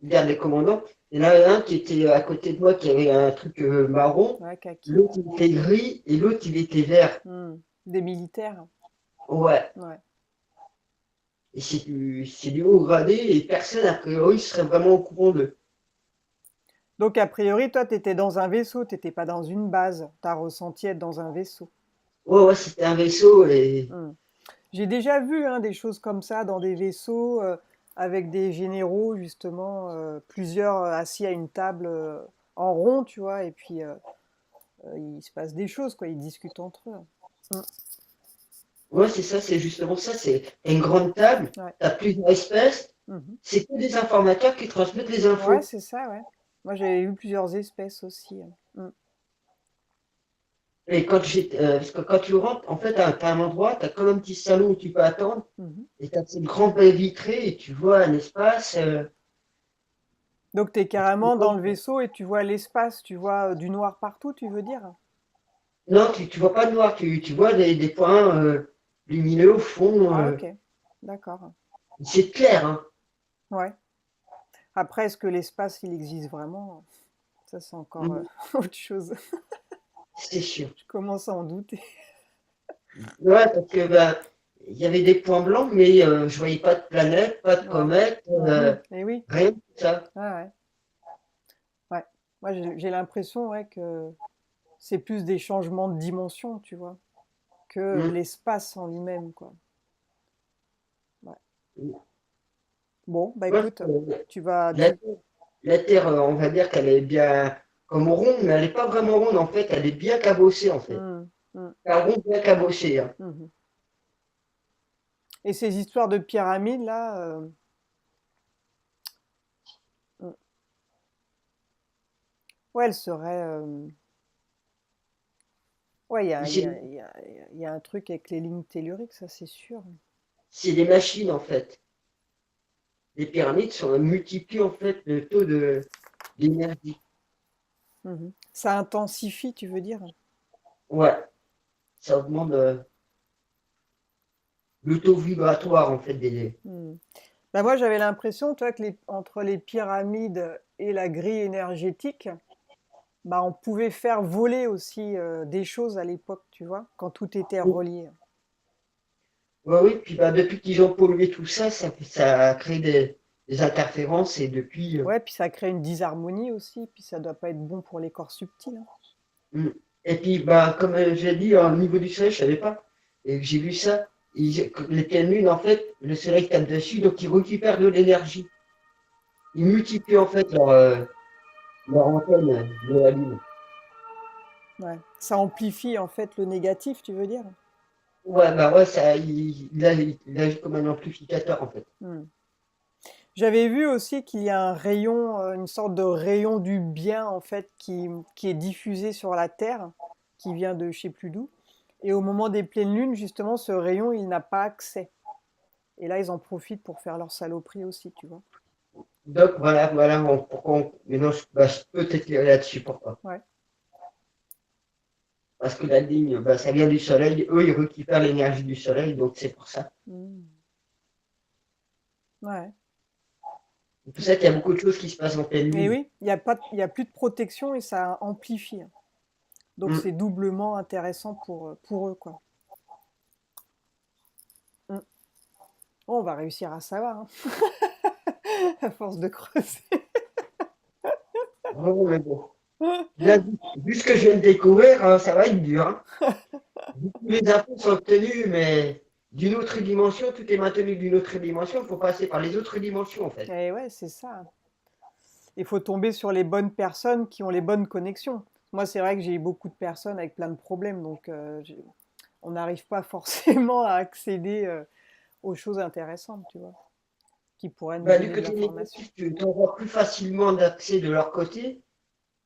garde des commandants. Il y en a un qui était à côté de moi qui avait un truc marron, Ouais, kaki. l'autre il était gris et l'autre il était vert. Mhm. Des militaires. Ouais. Ouais. Et c'est du haut gradé et personne, a priori, serait vraiment au courant d'eux. Donc, a priori, toi, tu étais dans un vaisseau, tu n'étais pas dans une base. Tu as ressenti être dans un vaisseau. Ouais, ouais, c'était un vaisseau et. Hmm. J'ai déjà vu hein, des choses comme ça dans des vaisseaux avec des généraux, justement, plusieurs assis à une table en rond, tu vois, et puis il se passe des choses, quoi, ils discutent entre eux. Hmm. Ouais, c'est ça, c'est justement ça. C'est une grande table, Ouais. t'as plusieurs espèces, Mhm. c'est que des informateurs qui transmettent les Ouais, infos. c'est ça, ouais. Moi, j'avais vu plusieurs espèces aussi. Hmm. Et parce que quand tu rentres, en fait, t'as un endroit, t'as comme un petit salon où tu peux attendre, Mhm. et t'as cette grande baie vitrée et tu vois un espace. Donc, tu es carrément dans le vaisseau et tu vois l'espace, tu vois du noir partout, tu veux dire? Non, tu vois pas de noir, tu vois des points lumineux au fond. Ah, ok, d'accord. C'est clair, hein. Ouais. Après, est-ce que l'espace, il existe vraiment? Ça, c'est encore Mm, autre chose. c'est sûr. Je commence à en douter. Ouais, parce que ben, il y avait des points blancs, mais je voyais pas de planète, pas de Ouais. comète, Mhm. Et oui. rien de ça. Ouais, ouais. Ouais. Moi, j'ai l'impression ouais, que c'est plus des changements de dimension, tu vois, que Mm. l'espace en lui-même, quoi. Ouais. Bon, bah Parce écoute, que tu vas, la, tu... la Terre, on va dire qu'elle est bien comme ronde, mais elle n'est pas vraiment ronde en fait, elle est bien cabossée en fait. Hmm, hmm, Un rond bien cabossé, hein. mhm. Et ces histoires de pyramides, là, hmm. Ouais, elles seraient... Ouais, Mais c'est il y a un truc avec les lignes telluriques, ça c'est sûr. c'est des machines en fait. Les pyramides multiplient en fait le taux d'énergie. Mhm. Ça intensifie, tu veux dire? Ouais, ça augmente le taux vibratoire en fait des. Hmm. Bah moi, j'avais l'impression, toi, que entre les pyramides et la grille énergétique, bah, on pouvait faire voler aussi des choses à l'époque, tu vois, quand tout était relié. Ouais, oui, puis bah, depuis qu'ils ont pollué tout ça, ça a créé des interférences et depuis. Ouais, puis ça crée une disharmonie aussi, puis ça doit pas être bon pour les corps subtils, hein. Mm. Et puis, bah, comme j'ai dit, au niveau du soleil, je savais pas. Et j'ai vu ça. Les pleines lunes, en fait, le soleil tape dessus, donc ils récupèrent de l'énergie. Ils multiplient en fait leur antenne de la lune. Ouais. Ça amplifie en fait le négatif, tu veux dire? Ouais, bah ouais, ça, il agit comme un amplificateur en fait. Hmm. J'avais vu aussi qu'il y a un rayon, une sorte de rayon du bien en fait qui est diffusé sur la Terre, qui vient de je sais plus d'où. Et au moment des pleines lunes, justement, ce rayon, il n'a pas accès. Et là, ils en profitent pour faire leur saloperie aussi, tu vois. Donc voilà, maintenant, bah, je peux t'éclairer là-dessus, pourquoi? Ouais. Parce que la ligne, bah, ça vient du soleil, eux, ils récupèrent l'énergie du soleil, donc c'est pour ça. Hmm. Ouais. C'est pour ça qu'il y a beaucoup de choses qui se passent en pleine Et lune. oui, il y a pas, il y a plus de protection et ça amplifie. Donc Mm. c'est doublement intéressant pour eux, quoi. Mm. Oh, on va réussir à savoir, hein, à force de creuser. Oh, mais bon. Là, vu ce que je viens de découvrir, ça va être dur, hein. Les infos sont obtenues, mais d'une autre dimension, tout est maintenu d'une autre dimension, il faut passer par les autres dimensions en fait. Et ouais, c'est ça. Il faut tomber sur les bonnes personnes qui ont les bonnes connexions. Moi, c'est vrai que j'ai eu beaucoup de personnes avec plein de problèmes, donc on n'arrive pas forcément à accéder aux choses intéressantes, tu vois, qui pourraient nous Bah, du donner de côté l'information. négatif, tu auras plus facilement d'accès de leur côté,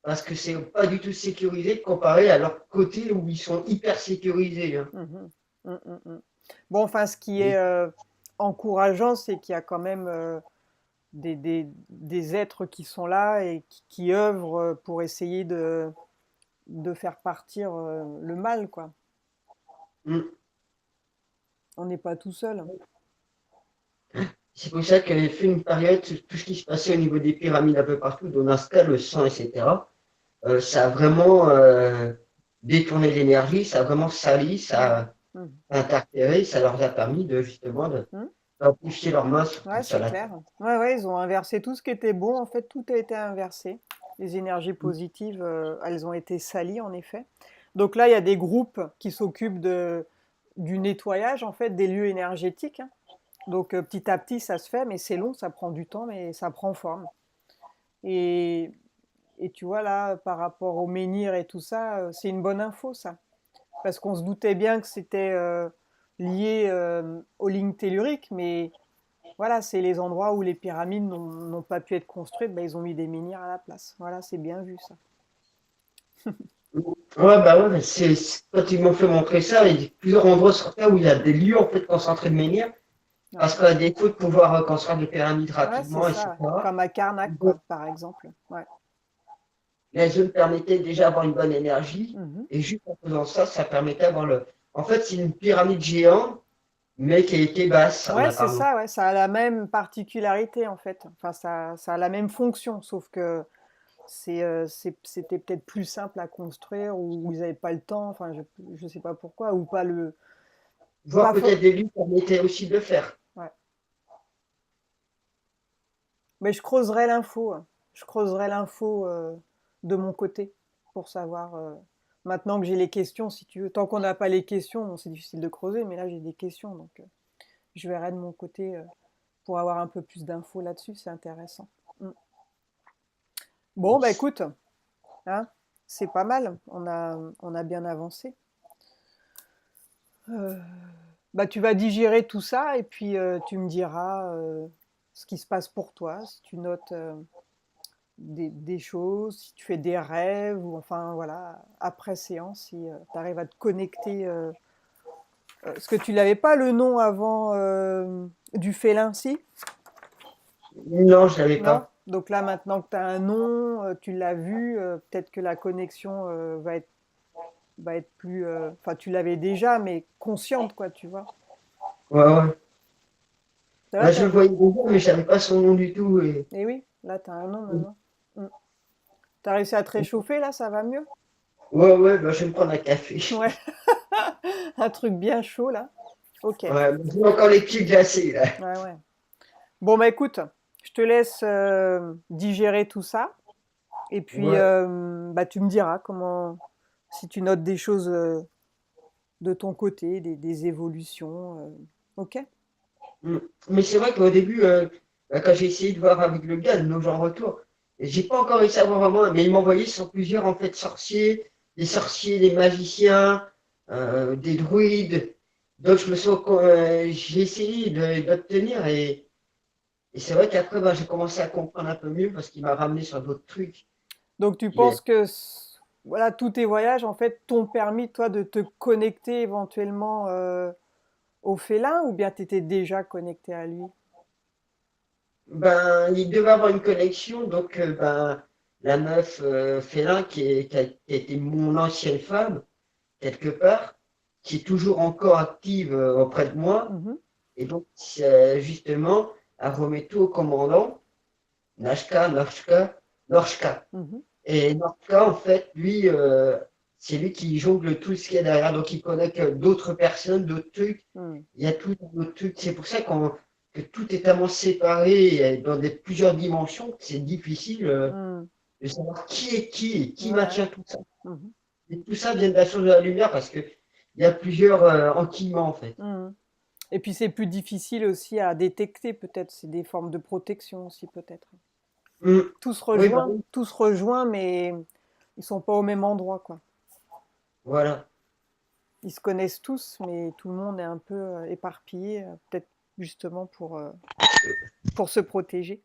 parce que c'est pas du tout sécurisé comparé à leur côté où ils sont hyper sécurisés, hein. Mhm. Bon, enfin, ce qui est Et encourageant, c'est qu'il y a quand même des êtres qui sont là et qui œuvrent pour essayer de faire partir le mal, quoi. mm, On n'est pas tout seul. c'est pour ça qu'il y avait fait une période, tout ce qui se passait au niveau des pyramides un peu partout, dont Nazca, le sang, etc. Ça a vraiment détourné l'énergie, ça a vraiment sali, Ouais. ça Mhm. a interféré, ça leur a permis de justement Mhm. d'amplifier leurs mains Ouais, sur c'est la Terre. clair. Ouais, ouais, ils ont inversé tout ce qui était bon. En fait, tout a été inversé. Les énergies positives, elles ont été salies, en effet. Donc là, il y a des groupes qui s'occupent du nettoyage, en fait, des lieux énergétiques, hein. Donc petit à petit, ça se fait, mais c'est long, ça prend du temps, mais ça prend forme. Et, et tu vois, là, par rapport au menhir et tout ça, c'est une bonne info, ça. Parce qu'on se doutait bien que c'était lié aux lignes telluriques, mais voilà, c'est les endroits où les pyramides n'ont pas pu être construites, ben, ils ont mis des menhirs à la place. Voilà, c'est bien vu, ça. Ouais, bah ouais, mais quand ils m'ont fait montrer ça, il y a plusieurs endroits sur Terre où il y a des lieux en fait concentrés de menhirs, Ouais, parce qu'à défaut de pouvoir construire des pyramides ouais, c'est rapidement, ça, ouais. etc., Comme à Karnak, quoi, par exemple. Ouais. la zone permettait déjà d'avoir une bonne énergie, Mhm. et juste en faisant ça, ça permettait d'avoir le. En fait, c'est une pyramide géante, mais qui a été basse en Ouais, c'est apparence. ça, ouais, ça a la même particularité, en fait. Enfin, ça a la même fonction, sauf que c'était peut-être plus simple à construire, ou ils n'avaient pas le temps, enfin, je sais pas pourquoi, ou pas le... Voire Pas peut-être des lieux permettaient aussi de le faire. ouais. Mais je creuserai l'info, hein. Je creuserai l'info de mon côté pour savoir. Maintenant que j'ai les questions, si tu veux. Tant qu'on n'a pas les questions, bon, c'est difficile de creuser, mais là j'ai des questions, donc je verrai de mon côté pour avoir un peu plus d'infos là-dessus. C'est intéressant. Mm. Bon, bah écoute, hein, c'est pas mal. On a bien avancé. Euh, Bah, tu vas digérer tout ça et puis tu me diras ce qui se passe pour toi, si tu notes des choses, si tu fais des rêves, ou enfin voilà, après séance, si tu arrives à te connecter. Parce que tu n'avais pas le nom avant du félin, si? Non, je l'avais Non? pas. Donc là, maintenant que tu as un nom, tu l'as vu, peut-être que la connexion va être plus. Enfin, tu l'avais déjà, mais consciente, quoi, tu vois. Ouais, ouais. Ça va, Ouais, je le voyais déjà, mais je savais pas son nom du tout. Et... eh oui, là, tu as un nom maintenant. Mm. T'as réussi à te réchauffer, là, ça va mieux? Ouais, ouais, bah, je vais me prendre un café. Ouais, un truc bien chaud, là. Ok, ouais, Ouais, j'ai encore les pieds glacés, là. ouais. Bon, bah écoute, je te laisse digérer tout ça. Et puis, Ouais. bah, tu me diras si tu notes des choses de ton côté, des évolutions. Ok? Mm. Mais c'est vrai qu'au début, bah, quand j'ai essayé de voir avec le gars, de nos gens en retour, j'ai pas encore réussi à voir vraiment, mais il m'envoyait sur plusieurs en fait sorciers, des magiciens, des druides. Donc je me sens, j'ai essayé d'obtenir et c'est vrai qu'après bah, j'ai commencé à comprendre un peu mieux parce qu'il m'a ramené sur d'autres trucs. Donc, tu Il est- penses que voilà, tous tes voyages, en fait, t'ont permis, toi, de te connecter éventuellement au félin, ou bien tu étais déjà connecté à lui? Ben, il devait avoir une connexion, donc ben, la meuf félin qui a été mon ancienne femme, quelque part, qui est toujours encore active auprès de moi. Mhm. Et donc, justement, elle remet tout au commandant. Norshka. Mhm. Et Norshka, en fait, lui, c'est lui qui jongle tout ce qu'il y a derrière. Donc, il connecte d'autres personnes, d'autres trucs. Mm. Il y a tout un autre truc. C'est pour ça que tout est tellement séparé dans plusieurs dimensions que c'est difficile Mm. de savoir qui est qui et qui Ouais. maintient tout ça. Mhm. Et tout ça vient de la source de la lumière parce que il y a plusieurs enquillements, en fait. Mm. Et puis c'est plus difficile aussi à détecter, peut-être. C'est des formes de protection aussi, peut-être. Mm. Oui, bah oui, Tout se rejoint, mais ils sont pas au même endroit, quoi. voilà. Ils se connaissent tous, mais tout le monde est un peu éparpillé, peut-être justement pour se protéger.